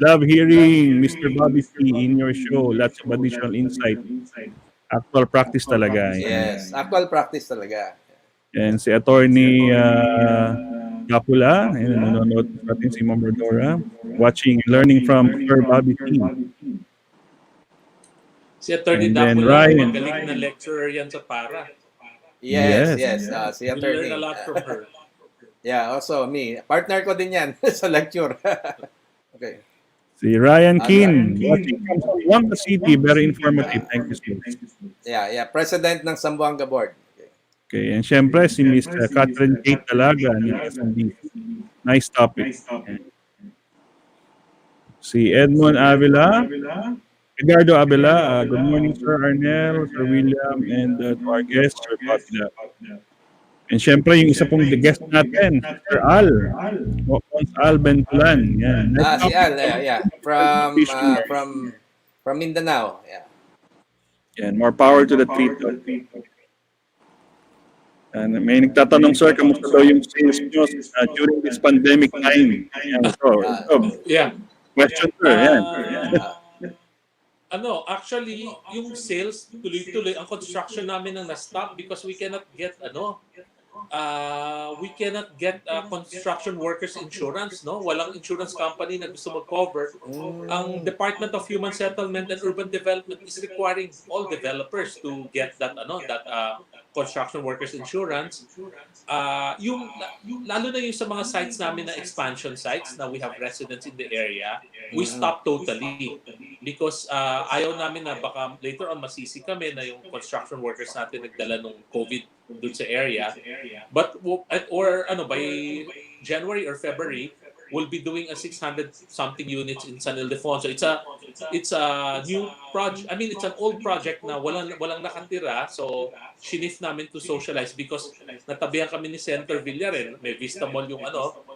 Love hearing Mr. Bobby C in your show. Lots of additional insight. Actual practice talaga. Yes, actual practice talaga. And si Attorney Kapula, nanonood natin si Ma'am Rodora, watching and learning from Sir Bobby C. Si Attorney And then Dapula, Ryan. magaling na lecturer yan sa para. Yes. Si We attorney. learn a lot from her. Yeah, also me. Partner ko din yan sa lecture. Okay. Si Ryan Kin, watching from Zamboanga City, very informative. Thank you, sir. Yeah. President ng Zamboanga Board. Okay, and syempre si Miss Catherine Kate Talaga ni SMB. Nice topic. Si Edmond Avila, Edgardo Avila, good morning, Sir Arnel, Sir William, and to our guest, Sir Bobby. And syempre, yung isa pong guest natin, Sir Al. Al Bentulan. Yan. Si Al, yeah. From Mindanao. Yeah. Yan, more power to the tweet. And may nagtatanong, sir, kamusta daw yung sales nyo during this pandemic time? Yan, Yeah. Question, sir. Yan. Actually, yung sales, tuloy-tuloy, ang construction namin ang na-stop because we cannot get, construction workers insurance, no? Walang insurance company na gusto mag-cover. Ang Department of Human Settlement and Urban Development is requiring all developers to get that construction workers insurance. Lalo na yung sa mga sites namin na expansion sites na we have residents in the area, we stop totally because ayaw namin na baka later on masisi kami na yung construction workers natin nagdala ng COVID dun sa area. But by January or February, we'll be doing a 600 something units in San Ildefonso. It's a new project. I mean, it's an old project na walang nakatira. So, shinif namin to socialize because natabihan kami ni Senator Villar. May Vista Mall yung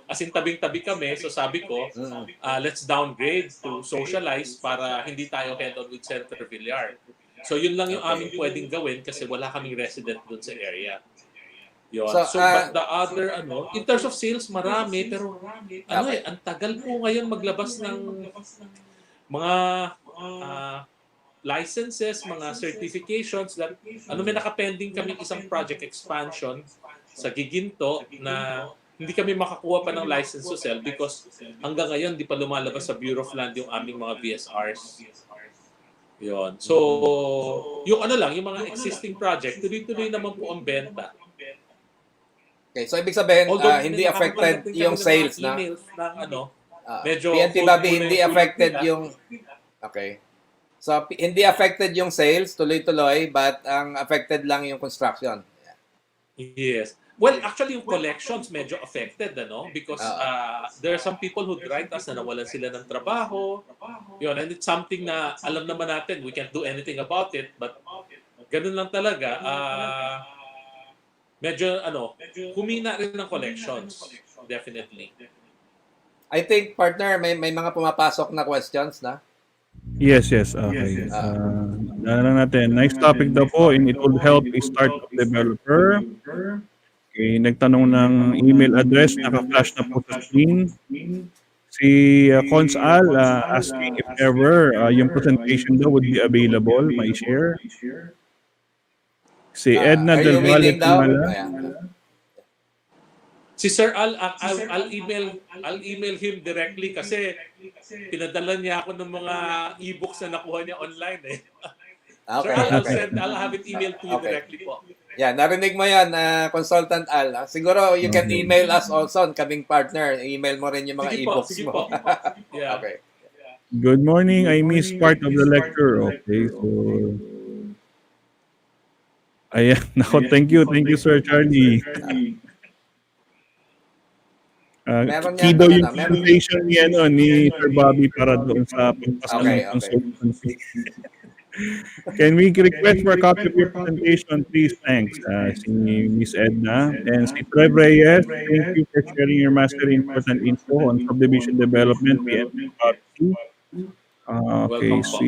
as in tabing-tabi kami. So, sabi ko, let's downgrade to socialize para hindi tayo head-on with Senator Villar. So, yun lang yung aming pwedeng gawin kasi wala kaming resident doon sa area. Yun. But the other, in terms of sales, marami, pero ang tagal po ngayon maglabas ng mga licenses, mga certifications that, may nakapending kami isang project expansion sa Guiguinto na hindi kami makakuha pa ng license to sell because hanggang ngayon di pa lumalabas sa Bureau of Land yung aming mga VSRs. Yun. So, yung yung mga existing project, tuloy-tuloy naman po ang benta. Okay, so ibig sabihin, hindi affected yung sales na? Medyo PNP Bobby, hindi affected yung... Okay. So, hindi affected yung sales, tuloy-tuloy, but ang affected lang yung construction. Yes. Well, actually, yung collections medyo affected, because there are some people who write us na nawalan sila ng trabaho. Yun, and it's something na alam naman natin, we can't do anything about it, but ganun lang talaga. Medyo humina rin ng collections, definitely. I think, partner, may mga pumapasok na questions na? Yes. Okay. Lang natin. Nice topic daw po and it will help a startup developer. Okay, nagtanong ng email address, naka-flash na po sa screen. Si Cons Al asking if ever yung presentation daw would be available, may share. Si Edna Del Valle Tumala. Si Sir Al, I'll email him directly kasi pinadala niya ako ng mga e-books na nakuha niya online eh. Sir Okay, Al, okay. I'll have it emailed to you Okay. directly po. Yeah, narinig mo yan, Consultant Al. Siguro you can email us also, kaming partner. Email mo rin yung mga e-books Sige mo. po. Yeah. Okay. Good morning. I missed part of the lecture. Okay, so ayan. Nako, thank you, Sir Charlie. Meron Key yan, daw ano, yung presentation ni Sir Bobby para doon sa pagpasal ng Okay, okay. consultancy. Can we request for a copy of your presentation, please? Thanks. Si Miss Edna. And si Trev Reyes, thank you for sharing your mastery important info on subdivision development, PMP policy. Okay, Welcome po.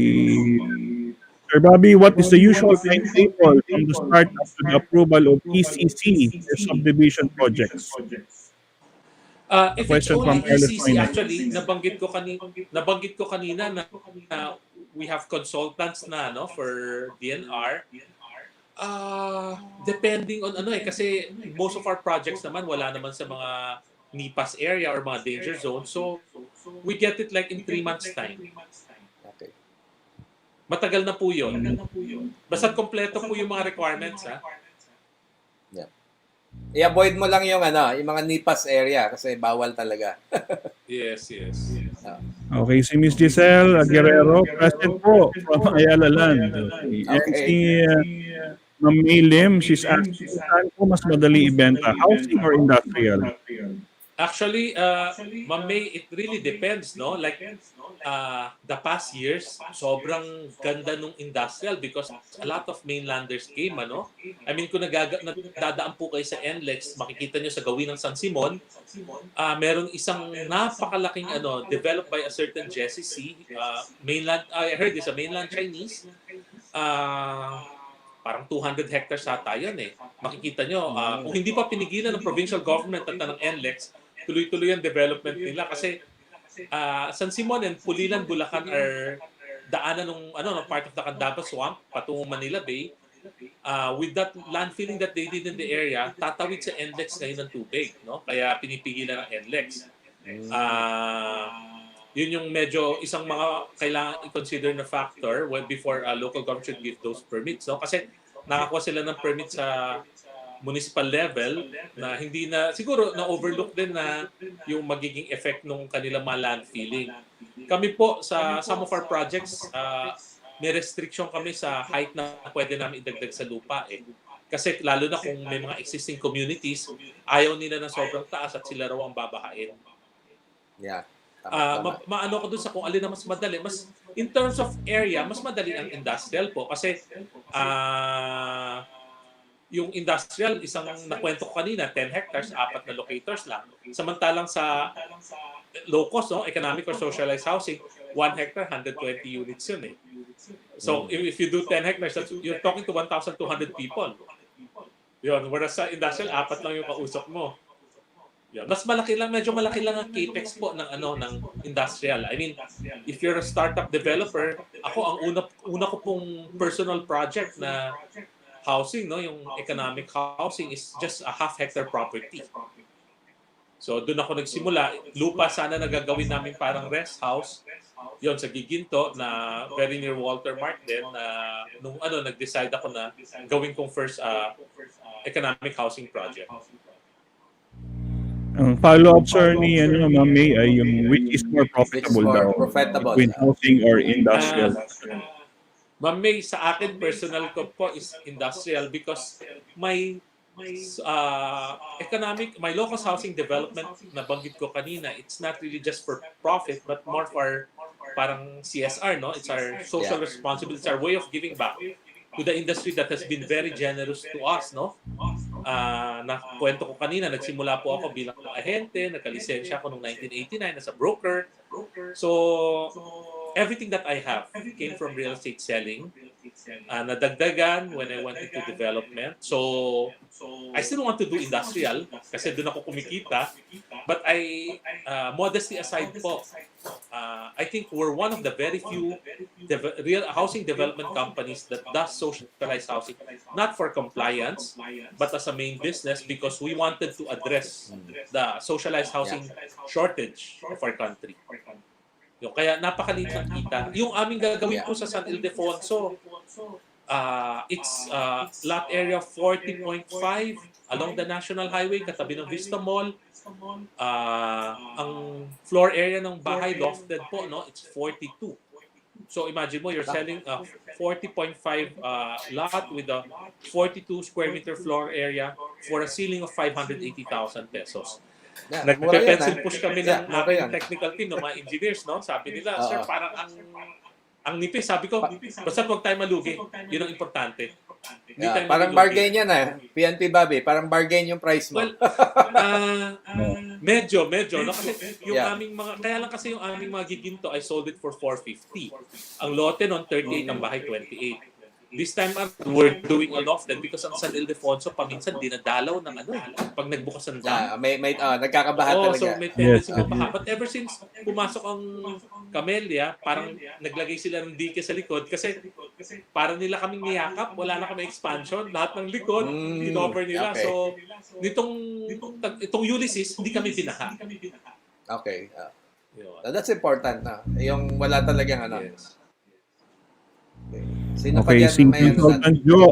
Sir Bobby, what is the usual timetable from the start up to the approval of ECC for subdivision projects? If it's Question only from Carlos ECC, Moines. actually, nabanggit ko kanina na we have consultants na for DNR. Depending on kasi most of our projects naman wala naman sa mga NIPAS area or mga danger zone. So we get it like in 3 months time. Okay. Matagal na po yun. Basta kompleto po yung mga requirements. Yeah. I-avoid mo lang yung mga NIPAS area kasi bawal talaga. Yes. Okay, si Miss Giselle Guerrero, present po from Ayala Land. Okay. And si Ma'am May Lim, she's asking, saan po mas madali ibenta, housing or industrial? Actually, Ma'am May, it really depends, no? Like, the past years, sobrang ganda nung industrial because a lot of mainlanders came, I mean, kung nadadaan po kayo sa NLEX, makikita nyo sa gawin ng San Simon, meron isang napakalaking, developed by a certain GCC, mainland, I heard it's a mainland Chinese, parang 200 hectares ata yun eh. Makikita nyo, kung hindi pa pinigilan ng provincial government at ng NLEX, tuloy-tuloy ang development nila kasi San Simon and Pulilan, Bulacan are daanan ng part of the Candaba Swamp patungo Manila Bay. With that land filling that they did in the area, tatawid sa NLEX ngayon ng tubig, no? Kaya pinipigilan ng NLEX. Yun yung medyo isang mga kailangan i-consider na factor before local government should give those permits, no? Kasi nakakuha sila ng permit sa municipal level na hindi na siguro na overlook din na yung magiging effect ng kanilang mga land filling. Kami po sa some of our projects may restriction kami sa height na pwede namin idagdag sa lupa eh. Kasi lalo na kung may mga existing communities, ayaw nila ng sobrang taas at sila raw ang babahain. Yeah. Maano ko dun sa kung alin na mas madali. Mas in terms of area, mas madali ang industrial po kasi yung industrial, isang nakwento ko kanina, 10 hectares, 4 na locators lang. Samantalang sa low cost, economic or socialized housing, 1 hectare, 120 units yun eh. So if you do 10 hectares, you're talking to 1,200 people. Yun, whereas sa industrial, 4 lang yung kausap mo. Yun. Mas malaki lang, medyo malaki lang ang capex po ng industrial. I mean, if you're a startup developer, ako ang una ko pong personal project na housing, yung economic housing is just a half-hectare property. So doon ako nagsimula. Lupa sana nagagawin namin parang rest house. Yon sa Guiguinto na very near Walter Mart din na nung nag-decide ako na gawin kong first economic housing project. Ang follow-up, sir, ni Ma'am May ay yung which is more profitable daw between housing or industrial. Ma'am May, sa akin, personal ko po is industrial because my low-cost housing development na banggit ko kanina, it's not really just for profit but more for parang CSR, no? It's our social responsibility, it's our way of giving back to the industry that has been very generous to us, no? Nakwento ko kanina, nagsimula po ako bilang ahente, nagkalisensya ako noong 1989 as a broker. So, everything that I have came from real estate selling. nadagdagan when I went into development. So, I still want to do industrial kasi doon ako kumikita. But modesty aside po, I think we're one of the very few real housing development companies that does socialized housing, not for compliance, but as a main business because we wanted to address the socialized housing shortage of our country. Kaya napakaliit ng kita. Yung aming gagawin po sa San Ildefonso, it's lot area 40.5 along the National Highway, katabi ng Vista Mall. Ang floor area ng bahay lofted po, no, it's 42. So imagine mo, you're selling a 40.5 lot with a 42 square meter floor area for a ceiling of 580,000 pesos. Nagpe-pencil push kami ng aming technical team, ng mga engineers, no? Sabi nila, sir, parang ang nipis. Sabi ko, basta huwag tayo malugi. Yun ang importante. Parang bargain yan PNP Bobby, parang bargain yung price mo. Well, medyo, no? Kasi yung aming mga, kaya lang kasi yung aming mga Guiguinto, I sold it for 450. Ang lote noon, 38, ang bahay, 28. This time we're doing a lofted because ang San Ildefonso paminsan dinadalaw ng pag nagbukas ng dam. Nagkakabaha talaga. So may tendency mabaha. But ever since pumasok ang Camellia, parang naglagay sila ng dike sa likod kasi parang nila kaming niyakap, wala na kami expansion, lahat ng likod in-over nila. Okay. So itong Ulysses, hindi kami binaha. Okay. That's important na. Yung wala talagang Yes. Okay, si Consultant Joe,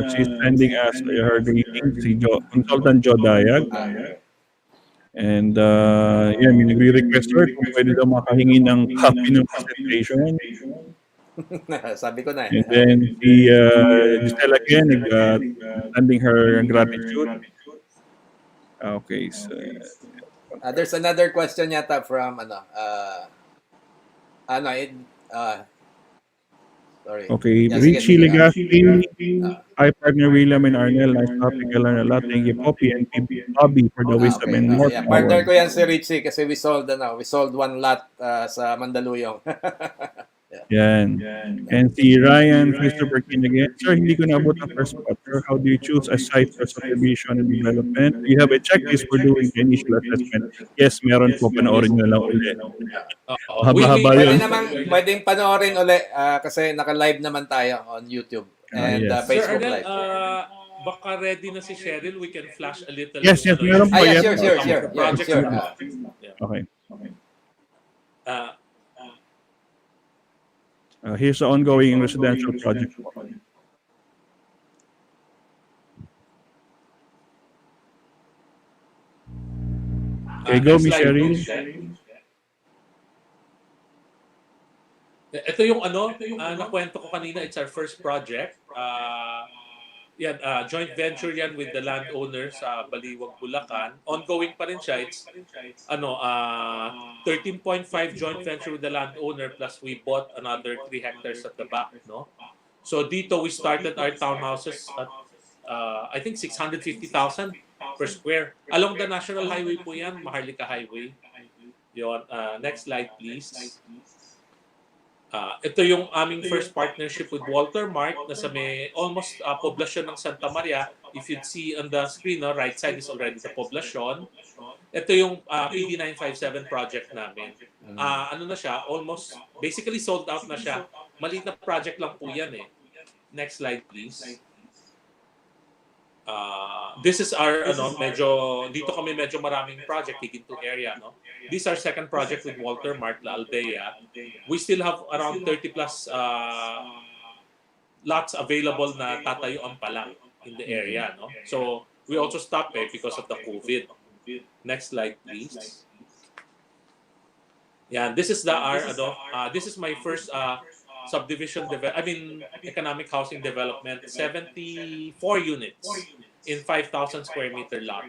she's sending us her greeting, si Consultant Joe Dayag. And may nagre-request her kung pwede daw makahingi ng copy ng presentation. Sabi ko na. And then si Giselle again, sending her gratitude. Okay, so there's another question yata from sorry. Okay, Richie Legaspi, hi partner William and Arnel, nice topic, I learned a lot. Thank you po, PNP Bobby for the wisdom and more power. Partner ko yan si Richie kasi we sold one lot sa Mandaluyong. Yan. And si Ryan Christopher King again. Sir, hindi ko naabot ang first part. Sir, how do you choose a site for subdivision and development? Do you have a checklist for doing the initial assessment? Yes, meron po. Panoorin nyo lang ulit. Haba-haba yun. Pwedeng panoorin ulit kasi naka-live naman tayo on YouTube and Facebook Sir Live. Baka ready na si Cheryl. We can flash a little. Yes, meron po yan. Sure. Okay. Here's the ongoing residential project. Okay, go, Miss Cheryl. Ito yung nakwento ko kanina, it's our first project. Joint venture yan with the landowner sa Baliuag, Bulacan. Ongoing pa rin siya. It's 13.5 joint venture with the landowner plus we bought another 3 hectares at the back, no? So dito we started our townhouses at I think 650,000 per square. Along the National Highway po yan, Maharlika Highway. Yon, next slide please. Ito yung aming first partnership with Walter Mart na sa may almost poblasyon ng Santa Maria. If you'd see on the screen, right side is already the poblasyon. Ito yung PD 957 project namin. Na siya, almost basically sold out na siya. Maliit na project lang po yan eh. Next slide please. This is our dito kami medyo maraming project Guiguinto area, no. This is our second project with Walter Mart La Aldea. We still have around 30 plus lots available na tatayuan pa lang in the area, no. So we also stopped because of the COVID. Next slide please. Yeah, this is this is my first subdivision economic housing development, 74 units in 5,000 square meter lot.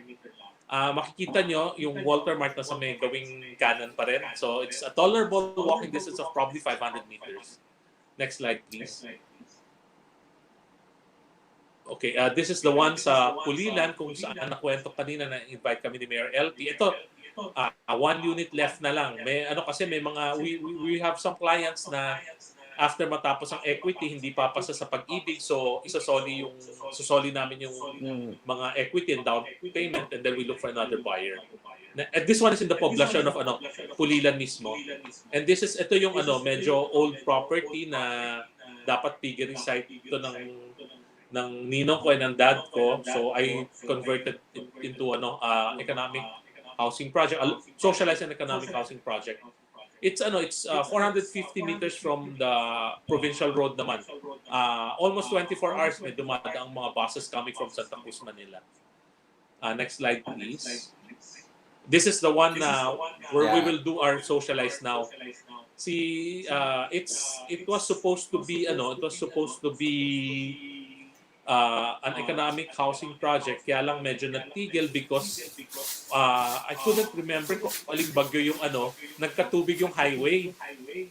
Makikita nyo yung Walter Mart na sa may gawing kanan pa rin. So it's a tolerable walking distance of probably 500 meters. Next slide please. Okay, this is the one sa Pulilan kung saan nakwento kanina na invite kami ni Mayor LP. Ito, one unit left na lang. May kasi may mga we have some clients na after matapos ang equity, hindi papasa sa pag-ibig. So, susoli namin yung mga equity and down payment, and then we look for another buyer. And this one is in the poblacion of Pulilan mismo. And ito yung medyo old property na dapat piggery site ito ng ninong ko and ng dad ko. So I converted it into economic housing project, socialized and economic housing project. It's 450 meters from the provincial road naman. Almost 24 hours may dumadaan ang mga buses coming from Santa Cruz, Manila. Next slide, please. This is the one where we will do our socialized now. See, it was supposed to be an economic housing project, kaya lang medyo natigil because I couldn't remember kung aling bagyo yung nagkatubig yung highway.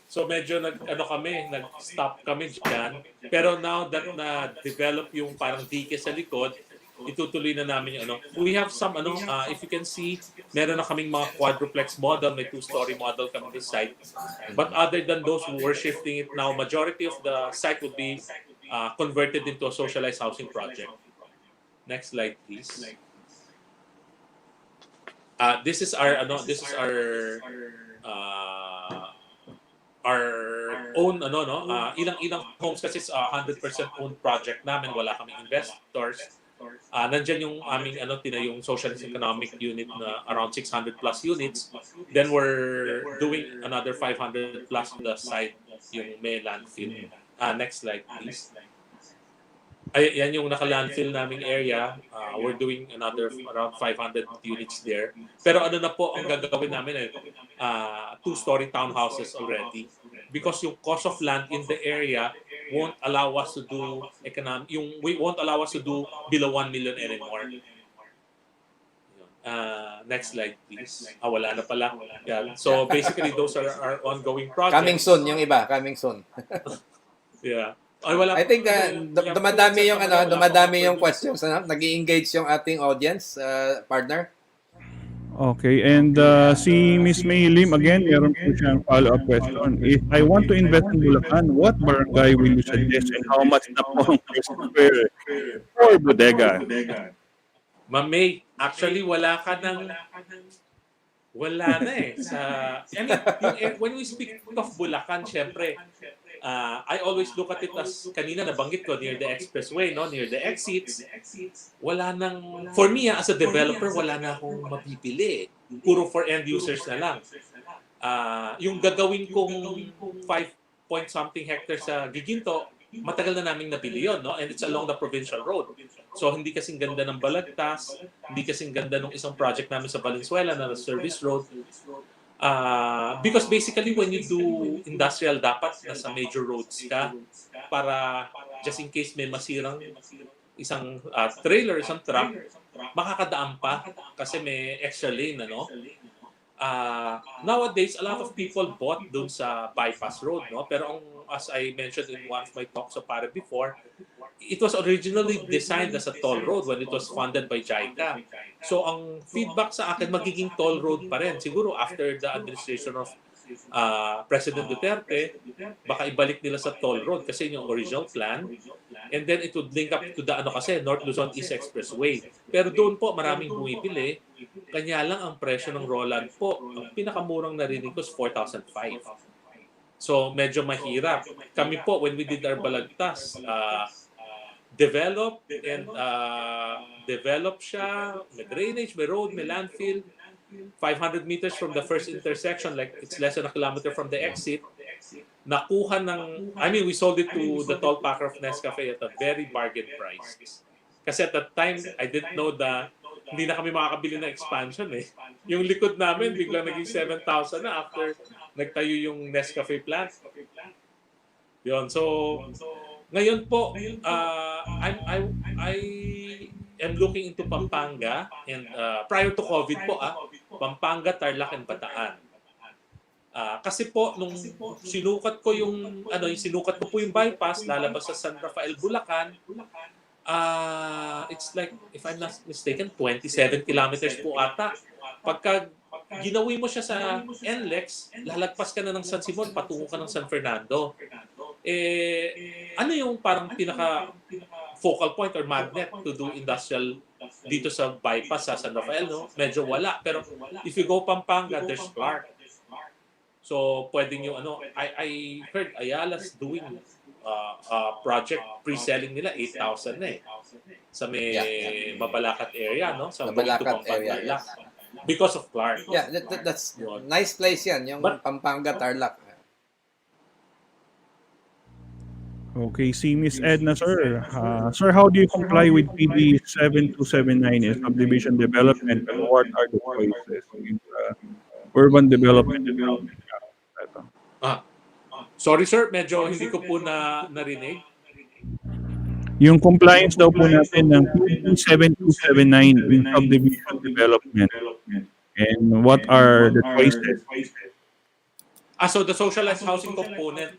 So medyo nag-stop kami dyan. Pero now that na-develop yung parang dike sa likod, itutuloy na namin yung We have some if you can see, meron na kaming mga quadruplex model, may 2-story model kami this site. But other than those, we're shifting it now. Majority of the site would be converted into a socialized housing project. Next slide, please. This is our own ilang homes kasi it's 100% owned project namin, wala kaming investors. Nandiyan yung aming tinayong socialist economic unit na around 600 plus units. Then we're doing another 500 plus on the site, yung may landfill. Next slide, please. Yan yung naka-landfill naming area. We're doing another around 500 units there. Pero na po ang gagawin namin 2-story townhouses already. Because yung cost of land in the area won't allow us to do won't allow us to do below 1 million anymore. Next slide, please. Wala na pala. Yeah. So basically, those are our ongoing projects. Coming soon, yung iba. Coming soon. Yeah. Wala. I think dumadami yung questions. Nag-i-engage yung ating audience, partner. Okay, and si Miss May Lim, again, meron po siyang follow-up question. If I want to invest in Bulacan, what barangay will you suggest and how much na po ang price per bodega? Ma'am May, actually wala na when we speak of Bulacan, syempre, I always look at it as, kanina nabanggit ko, near the expressway, near the exits. For me as a developer, wala na akong mapipili. Puro for end users na lang. Yung gagawin kong 5 point something hectares sa Guiguinto, matagal na naming nabili yun, and it's along the provincial road. So hindi kasing ganda ng Balagtas, hindi kasing ganda ng isang project namin sa Valenzuela na service road. Because basically when you do industrial, dapat nasa major roads ka para just in case may masirang isang trailer, isang truck, makakadaan pa kasi may extra lane, nowadays a lot of people bought dun sa bypass road, pero as I mentioned in one of my talks before, it was originally designed as a toll road when it was funded by JICA. So ang feedback sa akin, magiging toll road pa rin. Siguro after the administration of President Duterte, baka ibalik nila sa toll road kasi yung original plan. And then it would link up to the North Luzon East Expressway. Pero doon po maraming bumibili. Kanya lang ang presyo ng Roland po, ang pinakamurang narinig ko is 4,500. So medyo mahirap. Kami po, when we did our Balagtas, develop siya, may drainage, may road, may landfill, 500 meters from the first intersection, like it's less than a kilometer from the exit. Nakuha we sold it to the toll packer of Nescafe at a very bargain price. Kasi at that time, I didn't know hindi na kami makakabili ng expansion Yung likod namin, biglang naging 7,000 na after nagtayo yung Nescafe plant. Yun, so ngayon po, I am looking into Pampanga and prior to COVID po, Pampanga, Tarlac, and Bataan. Kasi po nung sinukat ko yung yung bypass lalabas sa San Rafael, Bulacan, it's like, if I'm not mistaken, 27 kilometers po ata. Pagka ginawi mo siya sa NLEX, lalagpas ka na ng San Simon, patungo ka ng San Fernando. ano yung parang pinaka focal point or magnet to do industrial dito sa bypass sa San Rafael, no? Medyo wala. Pero if you go Pampanga, there's Clark. So, pwedeng yung I heard Ayala's doing project pre-selling nila 8,000 na eh. Sa may Mabalacat area, no? Sa Mabalacat area, yes. Because of Clark. Yeah, that's nice place yan, yung Pampanga, Tarlac. Okay, si Miss Edna, sir. Sir, how do you comply with PD 7279 in subdivision development and what are the choices in urban development and housing? Sorry sir, medyo hindi ko po narinig. Yung compliance daw po natin ng PD 7279 in subdivision development and what are the choices? So the socialized housing component,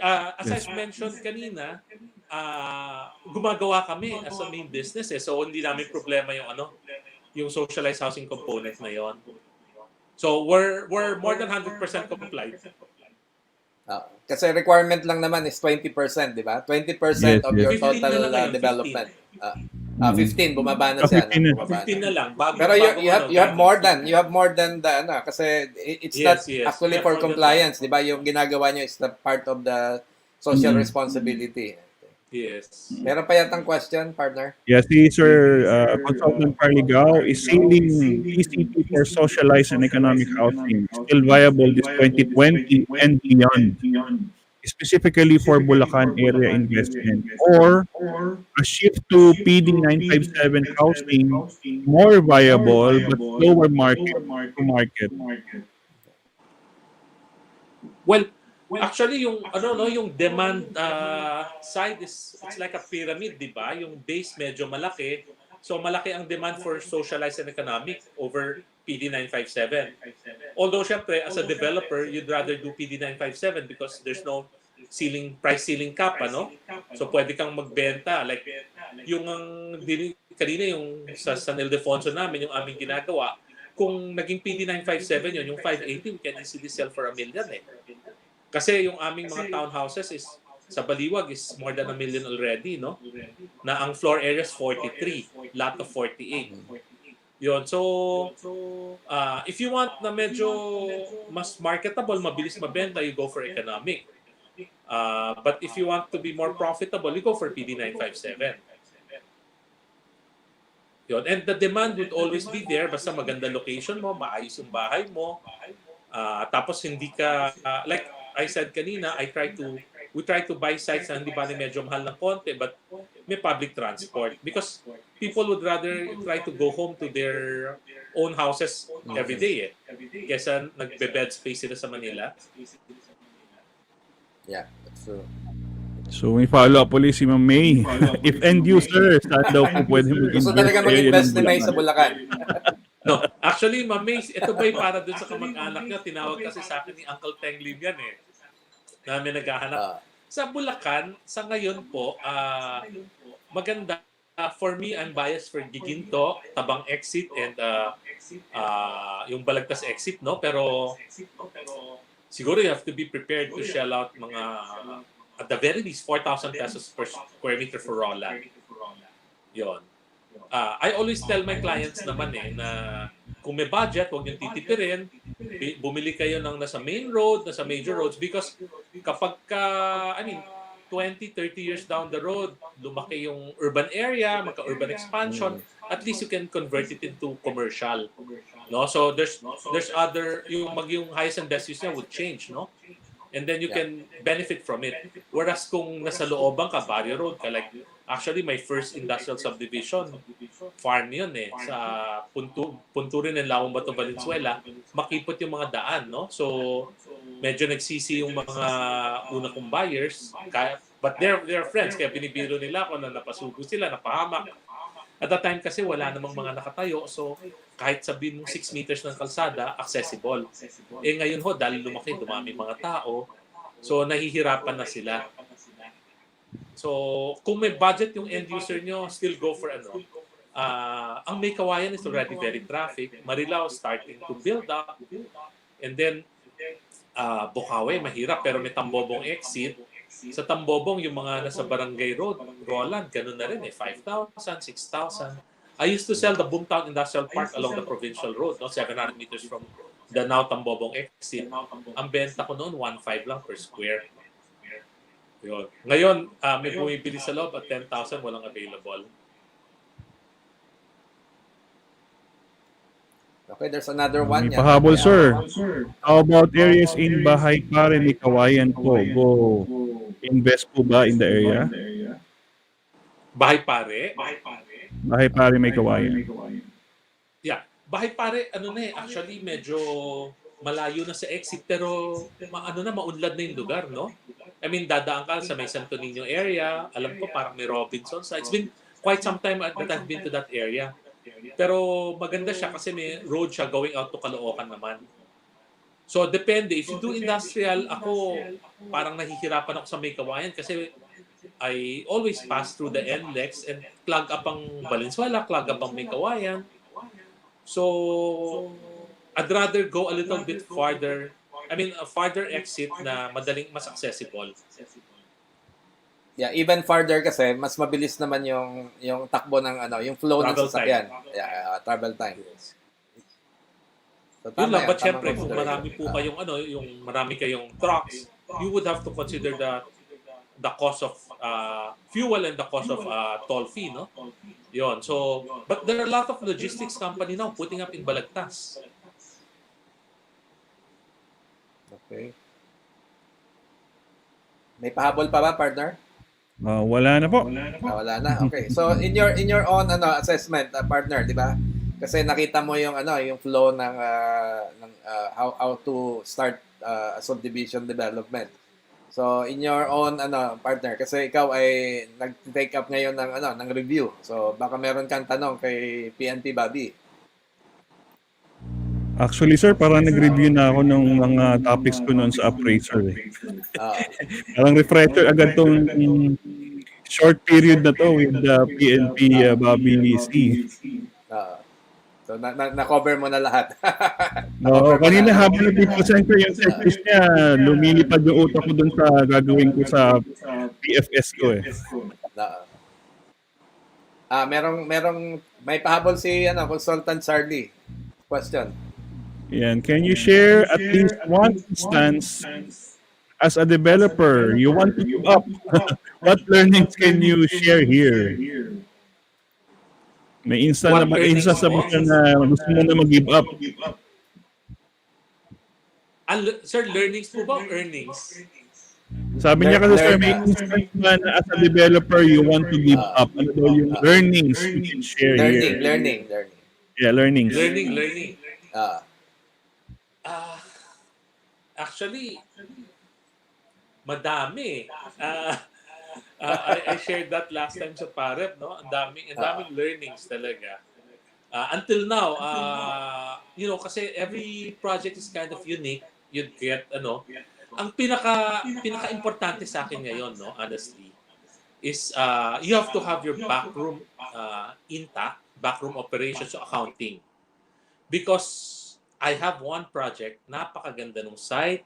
as I mentioned kanina, gumagawa kami as a main business eh. So hindi namin problema yung socialized housing component na yon. So we're more than 100% compliant. Kasi requirement lang naman is 20%, di ba? 20% of your total development. 15 bumaba na siya. 15 na lang. Pero you have more than the kasi it's not actually for compliance, di ba? Yung ginagawa nyo is the part of the social responsibility. Yes. Meron pa yatang question, partner? Yes, Sir Consultant Parligao, is selling ECP for socialized and economic housing still viable this 2020 and beyond? Specifically for Bulacan area investment, or a shift to PD 957 housing more viable but lower market to market? Well, actually yung yung demand side is it's like a pyramid, di ba? Yung base medyo malaki. So malaki ang demand for socialized and economic over PD 957. Although syempre as a developer, you'd rather do PD 957 because there's no price ceiling cap, So pwede kang magbenta like yung kanina yung sa San Ildefonso namin yung aming ginagawa, kung naging PD 957 yung 580 we can easily sell for 1 million eh. Kasi yung aming mga townhouses is sa Baliuag is more than 1 million already, no? Na ang floor area is 43, lot of 48. Yun. So, if you want na medyo mas marketable, mabilis mabenta, you go for economic. But if you want to be more profitable, you go for PD 957. Yun. And the demand would always be there basta maganda location mo, maayos yung bahay mo. Tapos hindi ka, like I said kanina, we try to buy sites na hindi ba medyo mahal ng konti but may public transport because people would rather try to go home to their own houses every day kesa nagbe-bed space sila sa Manila. Yeah, that's true. So may follow-up ulit si Ma'am May. If end user, saan daw po pwede mag-invest? Gusto talaga mag-invest ni May sa Bulacan. No, actually, Ma'am May, ito ba'y para dun sa kamag-anak niya? Tinawag kasi sa akin ni Uncle Teng Lim yan namin naghahanap. Sa Bulacan, sa ngayon po, maganda. For me, I'm biased for Guiguinto, Tabang exit, and yung Balagtas exit, no? Pero siguro you have to be prepared to shell out mga, at the very least, 4,000 pesos per square meter for raw land. Yun. I always tell my clients naman na kung may budget, huwag niyong titipirin. Bumili kayo ng nasa main road, nasa major roads because kapag 20, 30 years down the road, lumaki yung urban area, magka-urban expansion, at least you can convert it into commercial. No? So there's other, yung highest and best use niya would change, no? And then you can benefit from it. Whereas kung nasa looban ka, Barrio Road ka, like actually my first industrial subdivision, farm yun sa Punturin and Lawang Bato, Valenzuela, makipot yung mga daan, no? So medyo nagsisi yung mga una kong buyers, but they're friends, kaya binibiro nila ako na napasugo sila, napahamak. At that time kasi wala namang mga nakatayo, so kahit sabihin mong 6 meters ng kalsada, accessible. Ngayon dahil lumaki, dumami mga tao, so nahihirapan na sila. So kung may budget yung end user nyo, still go for ang May Kawayan is already very traffic. Marilao starting to build up. And then, Bukawi, mahirap, pero may Tambobong exit. Sa Tambobong, yung mga nasa Barangay Road, Roland, ganun na rin eh, 5,000, 6,000. I used to sell the Boomtown Industrial Park along the Provincial Road, no, 700 meters from the now Tambobong exit. Ang benta ko noon, 1,500 lang per square. Yun. Ngayon, may bumibili sa loob at 10,000, walang available. Okay, there's another one. May pahabol, sir. How about areas in Bahay Pare, may Kawayan po? Go invest po ba in the area? Bahay Pare? Bahay Pare, may Kawayan. Yeah. Bahay Pare, ano na eh, actually medyo malayo na sa exit pero maunlad na yung lugar, no? I mean, dadaan ka sa may Santo Niño area, alam ko parang may Robinson. So it's been quite some time that I've been to that area. Pero maganda siya kasi may road siya going out to Caloocan naman. So depende. If you do industrial, ako parang nahihirapan ako sa may Kawayan kasi I always pass through the NLEX and clog up ang Valenzuela, clog up ang may Kawayan. So I'd rather go a little bit farther. I mean, a farther exit na madaling mas accessible. Yeah, even farther kasi mas mabilis naman yung takbo ng yung flow ng Travel sasakyan. time. Yeah, travel time. So, Yun lang, but tamang syempre, kung consideration. marami po kayong yung marami kayong trucks, you would have to consider the cost of fuel and the cost of toll fee, no? Yun. So, but there are a lot of logistics company now putting up in Balagtas. Okay. May pahabol pa ba, partner? Wala na po. Wala na. Okay. So in your own assessment, partner, 'di ba? Kasi nakita mo yung yung flow ng how to start a subdivision development. So in your own partner, kasi ikaw ay nag-take up ngayon ng review. So baka meron kang tanong kay PNP Bobby. Actually, sir, parang nag-review na ako ng mga topics ko noon sa appraiser. Parang refresher agad tong short period na to with the PNP Bobby C. So na-cover mo na lahat. Oo, kanina habang nag-present ko yung checklist niya, lumilipad yung utak ko dun sa gagawin ko sa PFS ko eh. May pahabol si Consultant Charlie. Question. Yan. Can you share at least one instance as a developer you want to give up? What learnings can you share here? May instance na gusto mo na mag-give up. Sir, learnings po ba o earnings? Sabi niya kasi, sir, may instance na as a developer you want to give up. Ano daw yung learnings you can share here? Learning. Yeah, learnings. Learning. Actually, madami. I shared that last time sa Parep, no? Ang daming learnings talaga. Until now, kasi every project is kind of unique. You'd get, ang pinaka-importante sa akin ngayon, no, honestly, is you have to have your backroom intact, backroom operations, so accounting. Because I have one project, napakaganda ng site,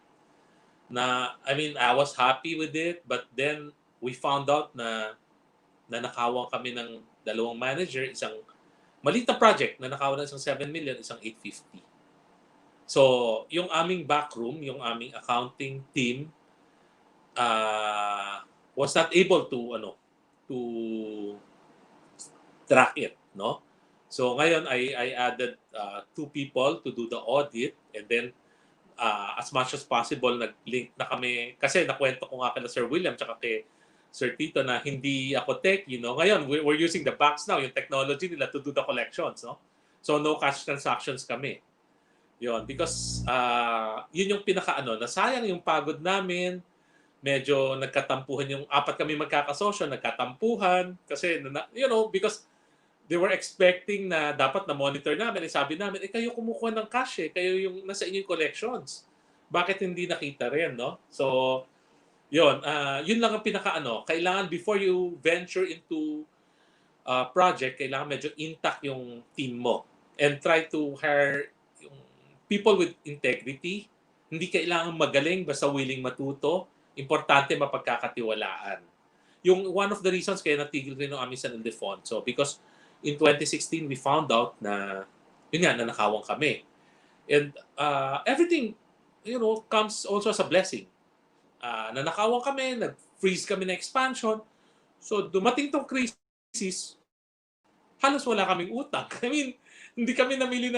I was happy with it, but then we found out na nanakawan kami ng dalawang manager, isang maliit na project, nanakawan ng isang 7 million, isang 850. So, yung aming backroom, yung aming accounting team, was not able to track it, no? So ngayon I added 2 people to do the audit, and then as much as possible nag-link na kami kasi nakwento ko nga kay Sir William tsaka kay Sir Tito na hindi ako tech, Ngayon we're using the banks now, yung technology nila to do the collections, no? So no cash transactions kami. Yon, because yun yung nasayang yung pagod namin. Medyo nagkatampuhan yung 4 kami magkakasosyo, nagkatampuhan kasi because they were expecting na dapat na monitor namin. Sabi namin, kayo kumukuha ng cash kayo yung nasa inyong collections. Bakit hindi nakita rin, no? So, yun lang ang kailangan before you venture into project, kailangan medyo intact yung team mo. And try to hire yung people with integrity. Hindi kailangan magaling, basta willing matuto. importante mapagkakatiwalaan. Yung one of the reasons kaya natigil rin ng aming San Ildefonso because in 2016 we found out na yun nga, nanakawang kami. And everything, comes also as a blessing. Nanakawang kami, nag-freeze kami na expansion. So dumating tong crisis, halos wala kaming utang. I mean, hindi kami namili,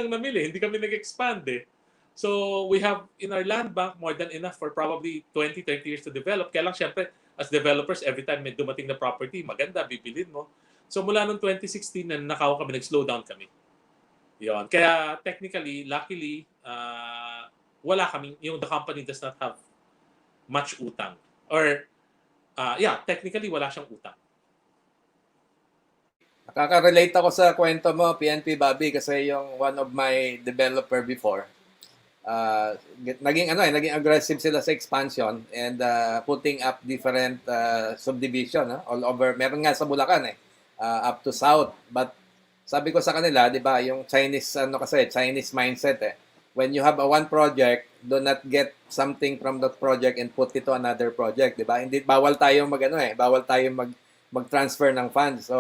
hindi kami nag-expand eh. So we have in our land bank more than enough for probably 20-30 years to develop. Kaya lang syempre, as developers, every time may dumating na property, maganda, bibilin mo. So mula noong 2016 na nanakaw kami, nag-slow down kami. Yon. Kaya technically, luckily, wala kaming, the company does not have much utang. Or, technically, wala siyang utang. Nakaka-relate ako sa kwento mo, PNP Bobby, kasi yung one of my developer before, naging aggressive sila sa expansion and putting up different subdivision all over. Meron nga sa Bulacan up to south. But sabi ko sa kanila, 'di ba, yung Chinese mindset When you have one project, do not get something from that project and put it to another project, 'di ba? Hindi bawal tayong bawal tayong mag-transfer ng funds. So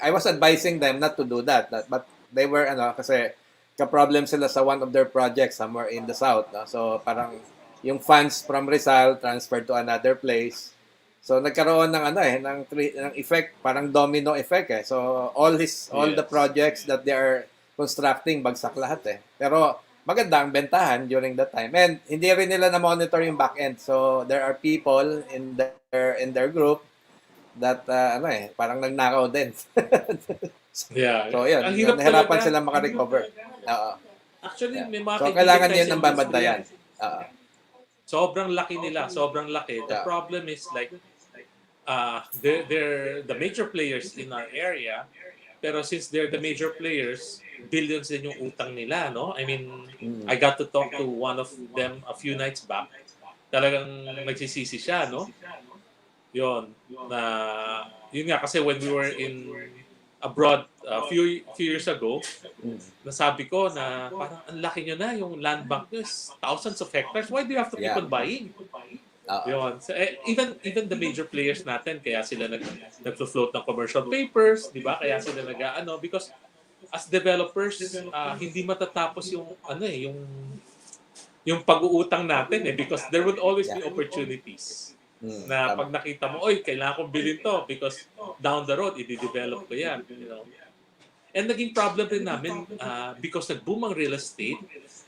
I was advising them not to do that, but they were kasi ka-problem sila sa one of their projects somewhere in the south. No? So parang yung funds from Rizal transferred to another place. So nagkaroon ng ng effect, parang domino effect So all the projects that they are constructing bagsak lahat Pero maganda ang bentahan during that time. And hindi rin nila na monitor yung back end. So there are people in their group that parang nagnakaw din. Yeah. So yun, nahirapan sila makarecover. Actually, may mga so kailangan yun ng babantayan. Sobrang laki nila, sobrang laki. The problem is like they're the major players in our area, pero since they're the major players, billions din yung utang nila, no? I mean, I got to talk to one of them a few nights back. Talagang nagsisisi siya, no? Yun nga kasi when we were in abroad a few years ago, nasabi ko na parang ang laki nyo na, yung land bank nyo is thousands of hectares. Why do you have to keep on buying? Yun. So, even the major players natin, kaya sila nag-float ng commercial papers, di ba? Kaya sila because as developers, hindi matatapos yung pag-uutang natin because there would always be opportunities. Na pag nakita mo, kailangan kong bilhin to because down the road, i-develop ko yan. And naging problem rin namin because nag-boom ang real estate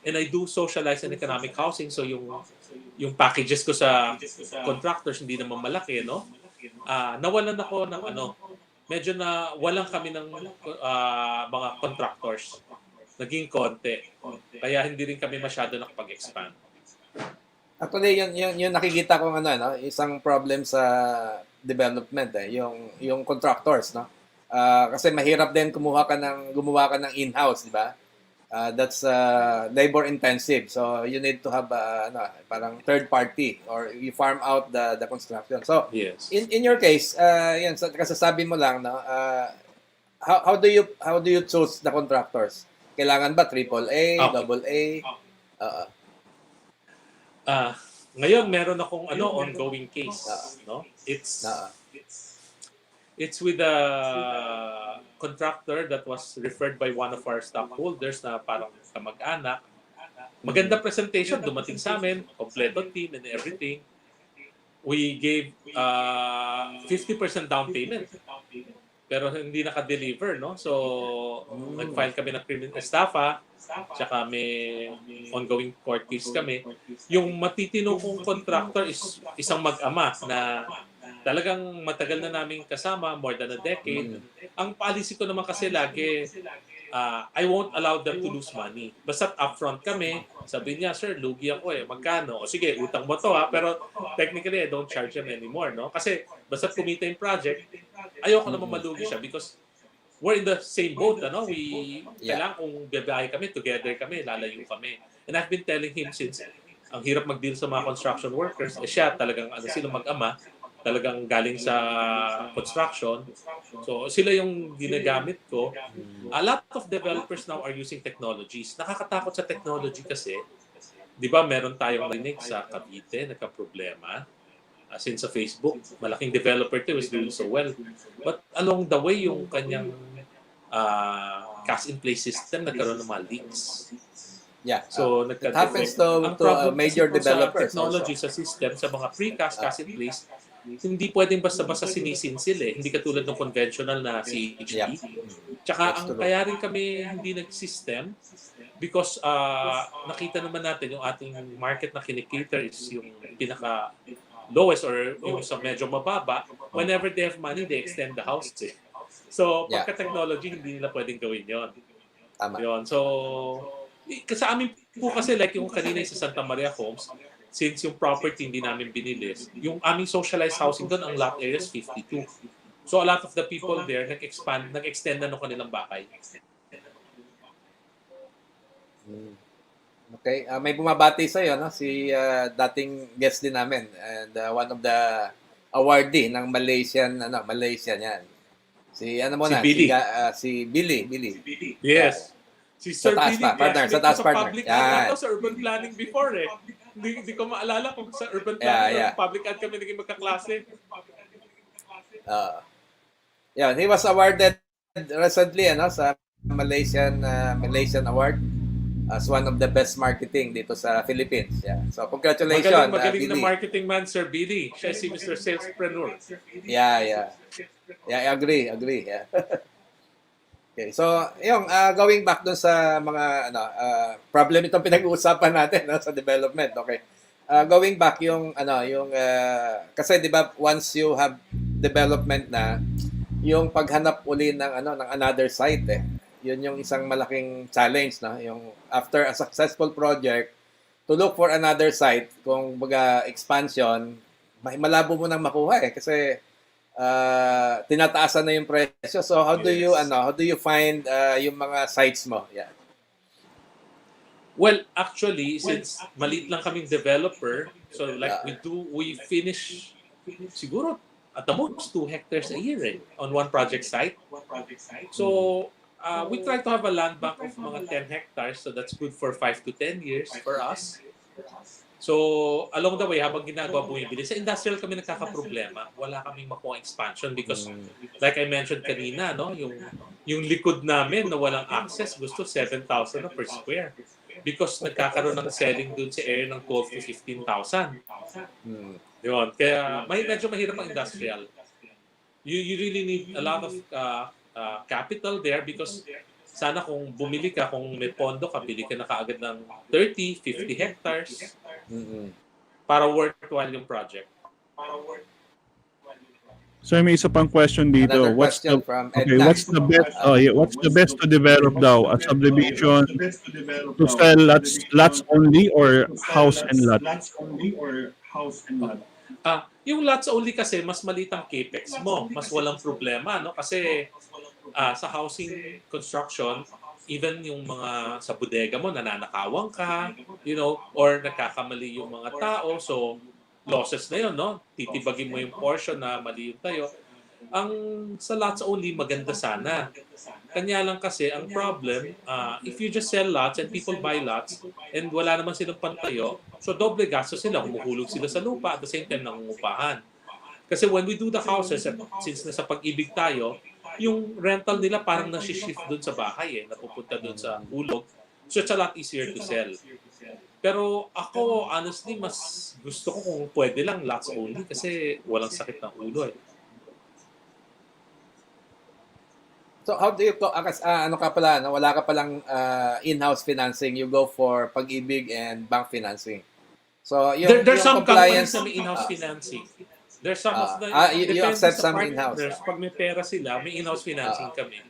and I do socialized and economic housing. So yung packages ko sa contractors hindi naman malaki, no? Nawalan ako ng medyo na walang kami ng mga contractors. Naging konti. Kaya hindi rin kami masyado nakapag-expand. Actually, yun nakikita ko isang problem sa development yung contractors, no? Kasi mahirap din gumawa ka ng in-house, di ba? That's labor intensive. So you need to have parang third party or you farm out the construction. So yes. In your case, yan kasasabi mo lang, no? How do you choose the contractors? Kailangan ba AAA, AA? Ngayon meron akong ongoing case, no? It's with a contractor that was referred by one of our stockholders na parang kamag-anak. Maganda presentation, dumating sa amin, kompleto team and everything. We gave 50% down payment. Pero hindi naka-deliver, no? So, nag-file kami ng criminal estafa, tsaka may ongoing court case kami. Yung matitino kong contractor is isang mag-ama na talagang matagal na namin kasama, more than a decade. Ang policy ko naman kasi lagi, I won't allow them to lose money. Basta upfront kami, sabi niya, sir, lugi ako magkano? O sige, utang mo to pero technically I don't charge them anymore, no? Kasi basta kumita yung project, ayoko naman malugi siya because we're in the same boat, kailangan kung biyahe kami, together kami, lalayo kami. And I've been telling him since ang hirap mag-deal sa mga construction workers, siya talagang sila mag-ama, talagang galing sa construction. So sila yung ginagamit ko. A lot of developers now are using technologies. Nakakatakot sa technology kasi Di ba meron tayong narinig sa Cavite, nagka-problema. Since sa Facebook, malaking developer to was doing so well. But along the way, yung kanyang cash-in-place system nagkaroon ng mga leaks. Yeah. So, It happens Ang to problem major kasi po developers sa technology, also. sa system, sa mga precast cash-in-place, hindi pwedeng basta-basta sinisinsil eh. Hindi katulad ng conventional na CHD. Yeah. Tsaka That's true. kaya rin kami hindi nag-system because nakita naman natin yung ating market na kinikater is yung pinaka lowest or yung sa medyo mababa. Whenever they have money, they extend the house eh. So, Yeah. pagka-technology, hindi nila pwedeng gawin yon. Tama. Yun. So, sa amin po kasi like yung kanina sa Santa Maria Homes, since yung property hindi namin binili, yung aming socialized housing doon, ang lot area is 52. So, a lot of the people there nag-extend na ng kanilang bahay. Okay, may bumabati sa iyo, no? Si dating guest din namin and one of the awardee ng Malaysian yan. Si ano mo Si na, Billy. si Billy. Yes. Si Sa Sir taas Billy, pa, partner, sa classmate taas ko partner. public Yan. ad ako sa urban planning before eh. Hindi ko maalala kung sa urban planning Yeah. or public ad kami naging magkaklase. Yeah, he was awarded recently sa Malaysian Award as one of the best marketing dito sa Philippines. Yeah. So congratulations, Magaling na Billy. marketing man, Sir Billy. Siya si Mr. Salespreneur. Yeah, I agree. Yeah. Okay, so yung going back doon sa mga problem itong pinag-uusapan natin sa development, okay. Going back yung kasi 'di ba once you have development na, yung paghanap uli ng another site yun yung isang malaking challenge, no? Yung after a successful project to look for another site, kung baga expansion, malabo mo nang makuha kasi tinataasan na yung presyo. So how do you find yung mga sites mo? Yeah. Well, actually, since maliit lang kaming developer, so like we finish siguro at the most 2 hectares a year on one project site. So we try to have a land bank of mga 10 hectares, so that's good for 5 to 10 years for us. So, along the way, habang ginagawa bumibili, sa industrial kami nagkakaproblema. Wala kaming makuha expansion because, like I mentioned kanina, no, yung likod namin na walang access, gusto 7,000 na per square. Because nagkakaroon ng selling dun sa area ng 12 to 15,000. Yun. Kaya medyo mahirap ang industrial. You really need a lot of capital there because sana kung bumili ka, kung may pondo ka, bili ka na kaagad ng 30, 50 hectares para worthwhile yung project. So may isa pang question dito. Another question from Edna. What's the best to develop daw? A subdivision to sell lots only or house and lot? Yung lots only kasi mas maliit ang capex mo, mas walang problema, no? Kasi sa housing construction, even yung mga sa bodega mo nananakawang ka, or nagkakamali yung mga tao, so losses na yun, no? Titibagin mo yung portion na mali yung tayo. Ang sa lots only maganda sana. Kanya lang kasi ang problem, if you just sell lots and people buy lots and wala naman silang pantayo, so doble gasto sila, humuhulog sila sa lupa at the same time nangungupahan. Kasi when we do the houses, since nasa pag-ibig tayo, yung rental nila parang nasi-shift doon sa bahay napupunta doon sa hulog. So it's a lot easier to sell. Pero ako, honestly, mas gusto ko kung pwede lang lots only kasi walang sakit ng ulo So how do you wala ka palang in-house financing, you go for pag-ibig and bank financing. So there's some companies compliance na may in-house financing. There's some of the you accept some in-house. Pag may pera sila, may in-house financing kami.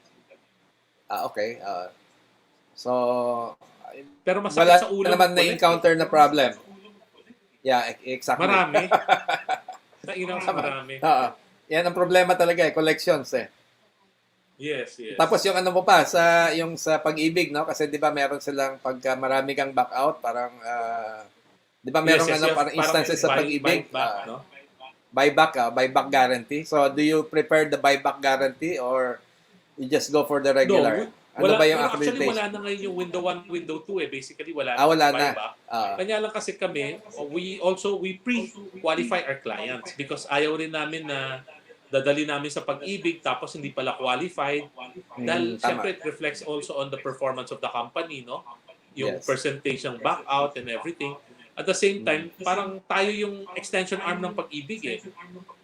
Okay. So pero masakit wala sa ulo naman na-encounter na problem. Yeah, exactly. Marami. Sa in-house marami. Yan ang problema talaga collections Yes. Tapos yung mo pa sa pag-ibig, no? Kasi 'di ba meron silang pagka marami kang back out, parang 'di ba meron parang instances sa pag-ibig, no? Buyback guarantee. So do you prefer the buyback guarantee or you just go for the regular? No, Ano ba yung pero actually accreditation? wala na ngayon yung window 1, window 2 eh. Basically wala Wala na. na. Iba. Kanya lang kasi kami, we pre-qualify our clients because ayaw rin namin na dadali namin sa pag-ibig tapos hindi pala qualified. Dahil Tama. syempre it reflects also on the performance of the company, no? Yung Yes. percentage ng back out and everything. At the same time, parang tayo yung extension arm ng pag-ibig eh.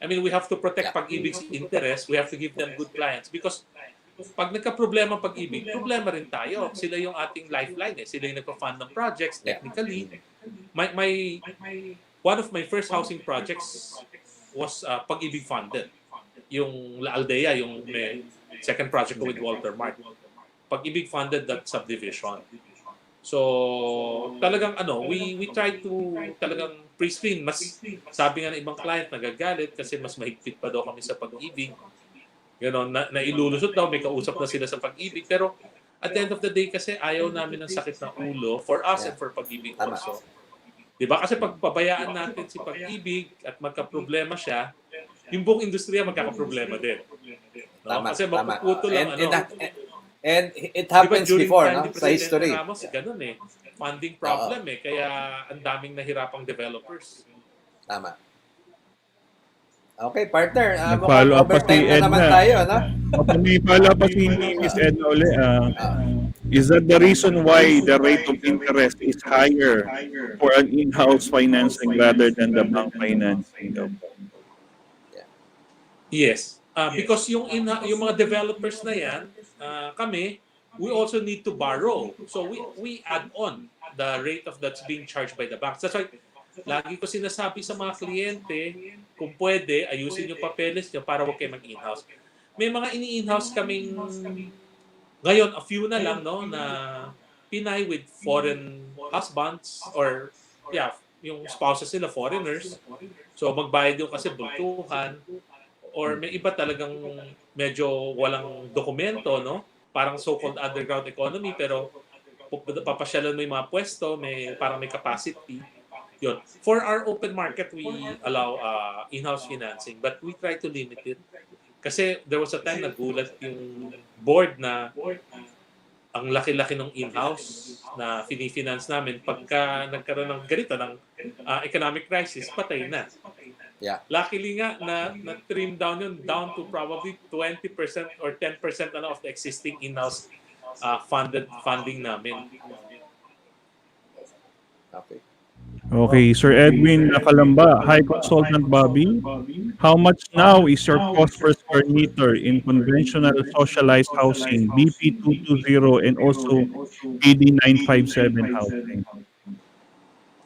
I mean, we have to protect pag-ibig's interest. We have to give them good clients because pag nagka-problema pag-ibig, problema rin tayo. Sila yung ating lifeline eh. Sila yung nagpa-fund ng projects technically. One of my first housing projects was pag-ibig funded. Yung La Aldea, yung second project ko with Walter Mart. Pag-ibig funded that subdivision. So, talagang we try to talagang pre-screen. Mas sabi nga ng ibang client, nagagalit kasi mas mahigpit pa daw kami sa pag-ibig. Gano'n, na ilulusot daw, may kausap na sila sa pag-ibig. Pero at the end of the day kasi ayaw namin ng sakit ng ulo for us and for pag-ibig also. Diba? Kasi pag pabayaan natin si pag-ibig at magka-problema siya, yung buong industriya magkakaproblema din. No? Kasi mapuputo lang And it happens before, no? Sa history. Ramos, ganun eh. Funding problem eh. Kaya ang daming nahirapang developers. Tama. Okay, partner. Nag-follow up pa si overtime na naman Edna. tayo, no? May follow up pa si Miss Edna uli. Is that the reason why the rate of interest is higher for an in-house financing rather than the bank financing? Yes. Because yung mga developers na yan, kami, we also need to borrow. So we add on the rate of that's being charged by the banks. That's why lagi ko sinasabi sa mga kliyente, kung pwede, ayusin yung papeles nyo para huwag kayo mag-in-house. May mga ini-in-house kaming, ngayon, a few na lang, no, na Pinay with foreign husbands or, yung spouses nila, foreigners. So magbayad yung kasi bultuhan. Or may iba talagang medyo walang dokumento, no? Parang so-called underground economy, pero papasyalan mo yung mga pwesto, parang may capacity. Yun. For our open market, we allow in-house financing, but we try to limit it. Kasi there was a time nagulat yung board na ang laki-laki ng in-house na fini-finance namin. Pagka nagkaroon ng ganito, ng economic crisis, patay na. Yeah. Luckily nga na-trim down yun down to probably 20% or 10% of the existing in-house funding namin. Okay, Sir Edwin Nakalamba. Hi, Consultant Bobby. How much now is your cost per square meter in conventional socialized housing, BP 220 and also PD 957 housing?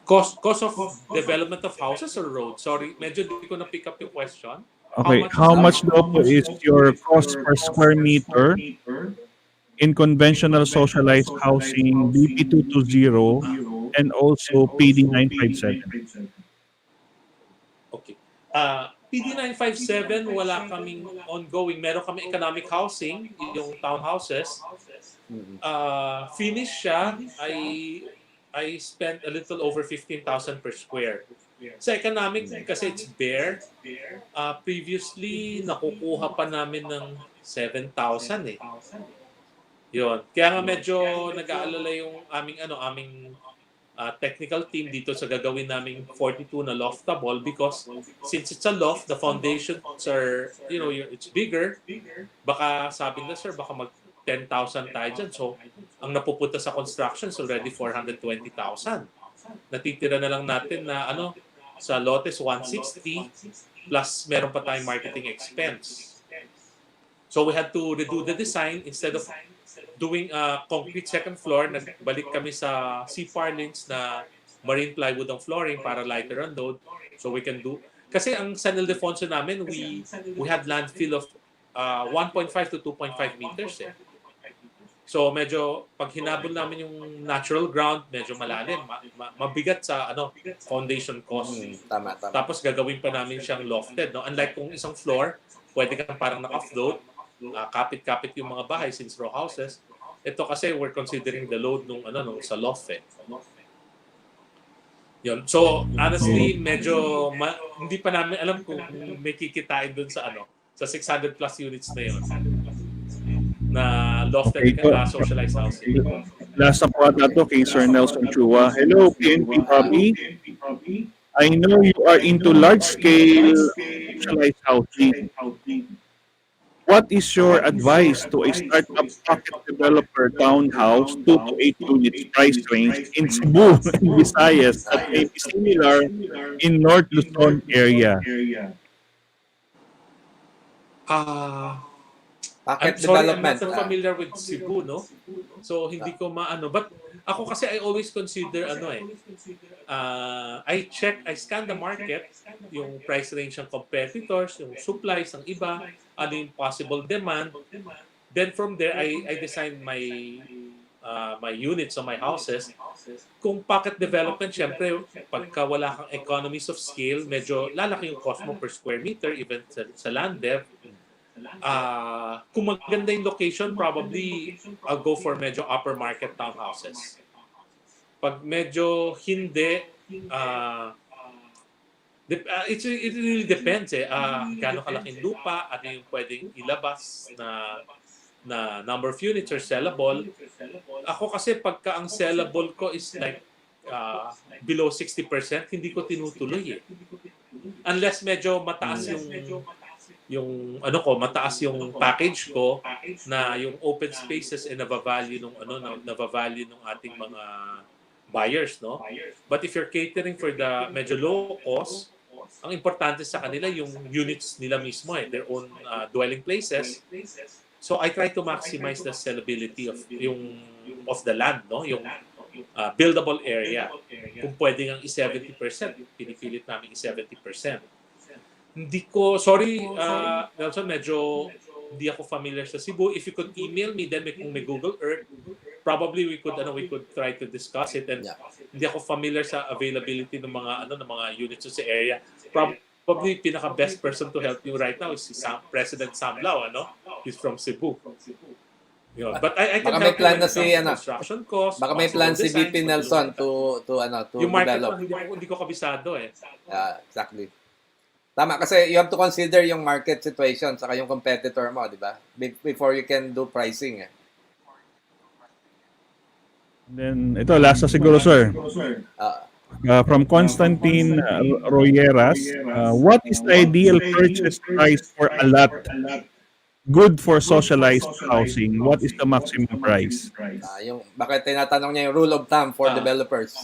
Cost of development of houses or roads? Sorry, medyo hindi ko na-pick up yung question. Okay, how much daw po is your cost per square meter in conventional socialized housing, BP 220 and also PD 957? Okay. PD 957, wala kaming ongoing. Meron kami economic housing, yung townhouses. Finish siya, I spent a little over 15,000 per square. Sa economic, kasi it's bare, previously, nakukuha pa namin ng 7,000 eh. Yun. Kaya nga medyo nag-aalala yung aming technical team dito sa gagawin naming 42 na loftable because since it's a loft, the foundations are, it's bigger. Baka sabi na, sir, baka mag 10,000 tayo dyan. So, ang napupunta sa construction is already 420,000. Natitira na lang natin na sa lotes 160 plus meron pa tayong marketing expense. So, we had to redo the design. Instead of doing concrete second floor, nagbalik kami sa C-par links na marine plywood ang flooring para lighter on load. So, we can do... Kasi ang San Ildefonso namin, we had landfill of 1.5 to 2.5 meters eh. So medyo pag hinabol namin yung natural ground, medyo malalim, mabigat sa foundation cost. Tama. Tapos gagawin pa namin siyang lofted, no? Unlike kung isang floor, pwede kang parang naka-float, kapit-kapit yung mga bahay since row houses. Ito kasi we're considering the load nung sa loft eh. Yun. So honestly, medyo hindi pa namin alam kung may kikitain dun sa sa 600 plus units na yun. na lofted Okay po. socialized housing. Last na po ata to kay Sir Nelson Chua. Hello, PNP Bobby. I know you are into large-scale socialized housing. What is your advice to a startup pocket developer townhouse 2 to 8 units price range in Cebu and Visayas that may be similar in North Luzon area? Pocket I'm sorry, I'm development. not familiar with Cebu, no? So hindi ko maano. But ako kasi I always consider I scan the market, yung price range ng competitors, yung supplies ng iba, ano yung possible demand. Then from there, I design my units or my houses. Kung pocket development, syempre, pagka wala kang economies of scale, medyo lalaki yung cost mo per square meter, even sa land dev. Kung maganda yung location, probably I'll go for medyo upper market townhouses. Pag medyo hindi, it really depends gaano kalaking lupa, ano yung pwedeng ilabas na number of units or sellable. Ako kasi pagka ang sellable ko is like below 60%, hindi ko tinutuloy Unless medyo mataas mataas yung package ko na yung open spaces nava-value nung ating mga buyers, no? But if you're catering for the medyo low cost, ang importante sa kanila yung units nila mismo their own dwelling places. So I try to maximize the sellability of the land, no? Yung buildable area. Kung pwedeng ang i-70%, pinipilit namin i-70%. Hindi ko, sorry, Nelson, medyo hindi ako familiar sa Cebu. If you could email me, then kung may Google Earth, probably we could try to discuss it. And hindi ako familiar sa availability ng mga units sa area. Probably pinaka-best person to help you right now is si President Sam Lau, He's from Cebu. But I can baka help may plan you na si construction cost. Baka may plan si VP Nelson to yung market develop. Hindi ko kabisado Exactly. Tama, kasi you have to consider yung market situation saka yung competitor mo, di ba? Before you can do pricing. Then, ito, last na siguro, sir. From Constantine Royeras, what is the ideal purchase price for a lot good for socialized housing? What is the maximum price? Bakit tinatanong niya yung rule of thumb for developers?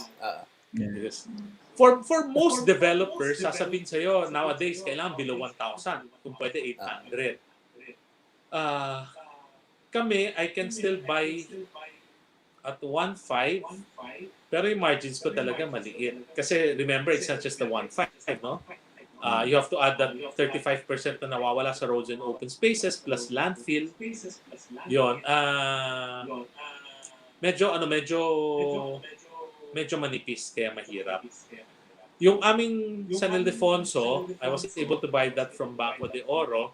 Yes. For most developers, sasabihin sa'yo, nowadays, kailangan below 1,000. Kung pwede, 800. Kami, I can still buy at 1.5, pero yung margins ko talaga maliit. Kasi remember, it's not just the 1.5, no? You have to add that 35% na nawawala sa roads and open spaces plus landfill. Yun. Medyo manipis, kaya mahirap. Yung aming San Ildefonso, I was able to buy that from Banco de Oro.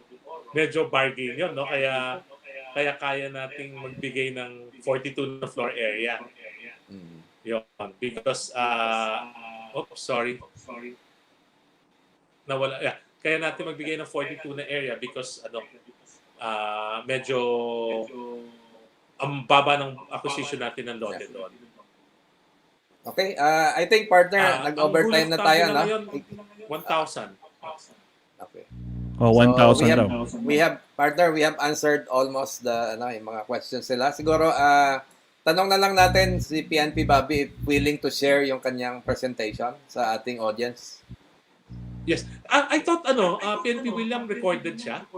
Medyo bargain yun, no? Kaya kaya nating magbigay ng 42 na floor area. Yun. Because, sorry. Nawala. Yeah. Kaya natin magbigay ng 42 na area because, medyo ang baba ng acquisition natin ng lote doon. Okay, I think partner, nag-overtime na tayo, no? 1,000. Okay. Oh, 1,000 daw. We have answered almost yung mga questions nila. Siguro, tanong na lang natin si PNP Bobby if willing to share yung kanyang presentation sa ating audience. Yes. I thought, PNP William recorded siya?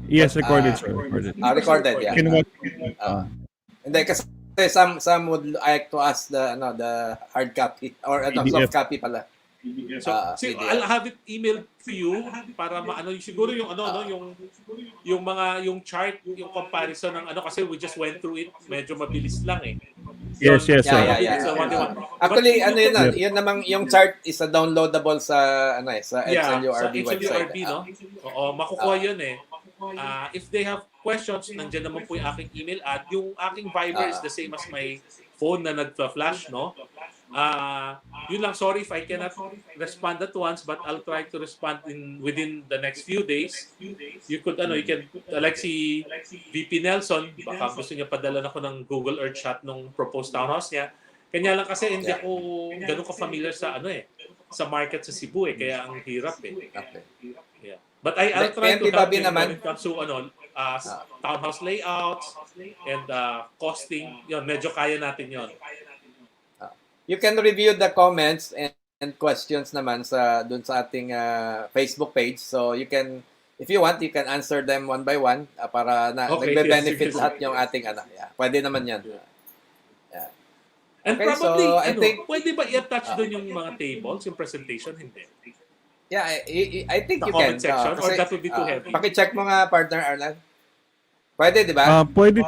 Yes, recorded, sir. Recorded. Recorded, yeah. Hindi, kasi some would like to ask the hard copy or soft copy pala. So I'll have it emailed to you para siguro yung yung chart, yung comparison ng kasi we just went through it, medyo mabilis lang Yes. Yeah. Actually, yun namang yung chart is downloadable sa sa XLURB website. No? Oo, makukuha yun if they have questions, nandiyan naman po yung aking email at yung aking Viber is the same as my phone na nagpa-flash, no? Yun lang, sorry if I cannot respond at once, but I'll try to respond within the next few days. You could, you can, like si VP Nelson, baka gusto niya padala ako ng Google Earth shot nung proposed townhouse niya. Kanya lang kasi hindi ako ganun ka-familiar sa sa market sa Cebu kaya ang hirap Okay. Yeah. But I'll try to PNP help Bobby you naman. when it comes to townhouse layouts and costing. Yun, medyo kaya natin yon. You can review the comments and questions naman dun sa ating Facebook page. So you can, if you want, you can answer them one by one para nagbe-benefit lahat yung ating Yeah, pwede naman yan. Yeah. And Okay, probably, so I think, pwede ba i-attach doon yung mga tables, yung presentation? Hindi. yeah, I think The you can. comment section, or Kasi, that would be too heavy? Paki-check mo nga, partner Arlan. Pwede, di ba? Pwede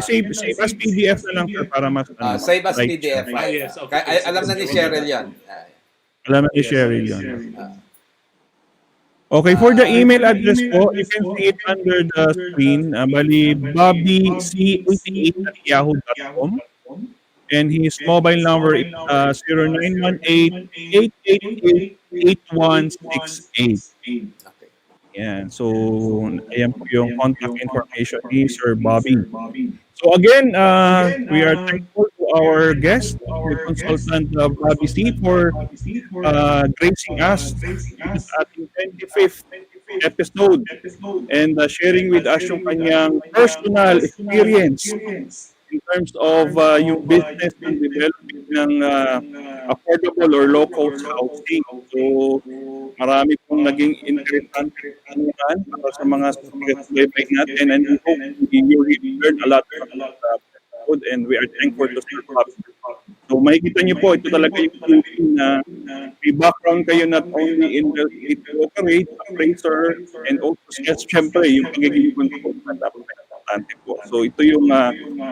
save as PDF na lang sir, para mas Save as right. PDF. Yes, okay. Alam na ni Cheryl yan. Alam na ni Cheryl yun. Okay, for the email address po, you can see it under the screen. Bali, bobbyc88@yahoo.com. And his mobile number is 0918-888-8168. Okay. Yan. So, ayan po yung contact information ni Sir Bobby. So again, we are thankful to our guest, the consultant Bobby C, for gracing us at the 25th episode and sharing with us yung kanyang personal experience in terms of yung business and development ng affordable or low-cost housing. So, marami pong naging interesante para sa mga sumigat-subaybay natin, and we hope you learn a lot from this episode, and we are thankful to Sir Bobby. So, makikita niyo po, ito talaga yung beauty na may background kayo not only in real estate brokerage, appraiser, and also, yes, syempre, yung pagiging consultant importante po. So ito yung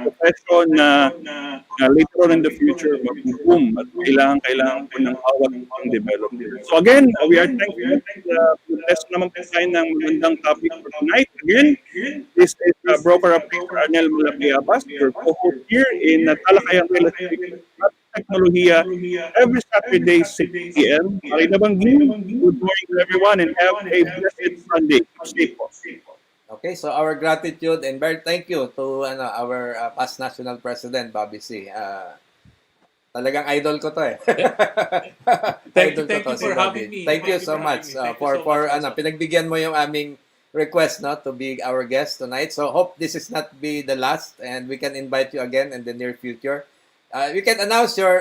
profession na later on in the future mag-boom at kailangan po ng hawak ng developer. So again, we are thankful for test naman po tayo ng magandang topic for tonight. Again, this is broker appraiser Arnel Malapiabas, your co-host here in Talakayang Real Estate Teknolohiya every Saturday 6 p.m. Marina Banggi, good morning to everyone and have a blessed Sunday. Stay po. Okay, so our gratitude and very thank you to our past national president Bobby C. Talagang idol ko to Thank you for having me. Thank you so much for pinagbigyan mo yung aming request to be our guest tonight. So hope this is not be the last and we can invite you again in the near future. You can announce your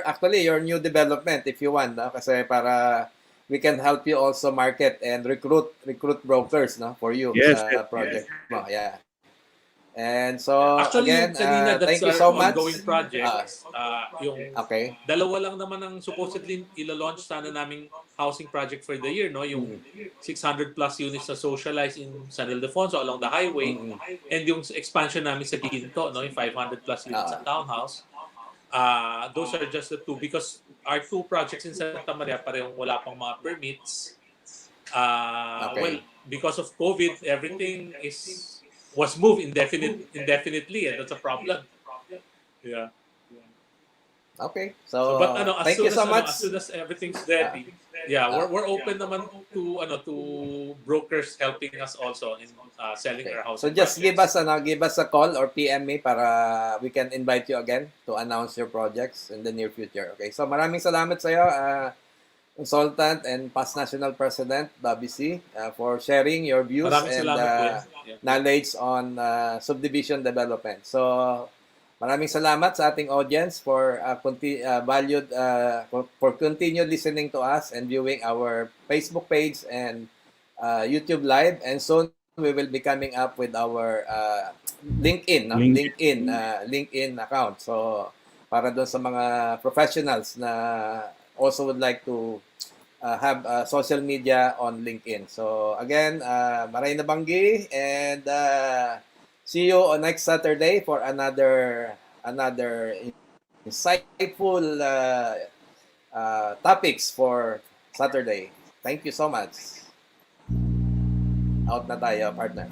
new development if you want, kasi para we can help you also market and recruit brokers for you sa project mo. Yeah. And so actually, again, that's thank you so much. Ongoing projects. Okay. Dalawa lang naman ang supposedly ilo-launch sana naming housing project for the year, yung 600 plus units na socialized in San Ildefonso along the highway, and yung expansion namin sa Guiguinto, yung 500 plus units sa townhouse. Those are just the two because our two projects in Santa Maria parehong wala pang mga permits. Well, because of COVID, everything was moved indefinitely, and that's a problem. Yeah. Okay. So but thank you so much. As soon as everything's ready, we're open naman to brokers helping us also in selling our house. So just give us a call or PM me para we can invite you again to announce your projects in the near future. Okay. So maraming salamat sa iyo, consultant and past national president Bobby C, for sharing your views and knowledge on subdivision development. So maraming salamat sa ating audience for continued listening to us and viewing our Facebook page and YouTube live, and soon we will be coming up with our LinkedIn account. So para doon sa mga professionals na also would like to have social media on LinkedIn. So again, Marina Banggi, and see you on next Saturday for another insightful topics for Saturday. Thank you so much. Out na tayo, partner.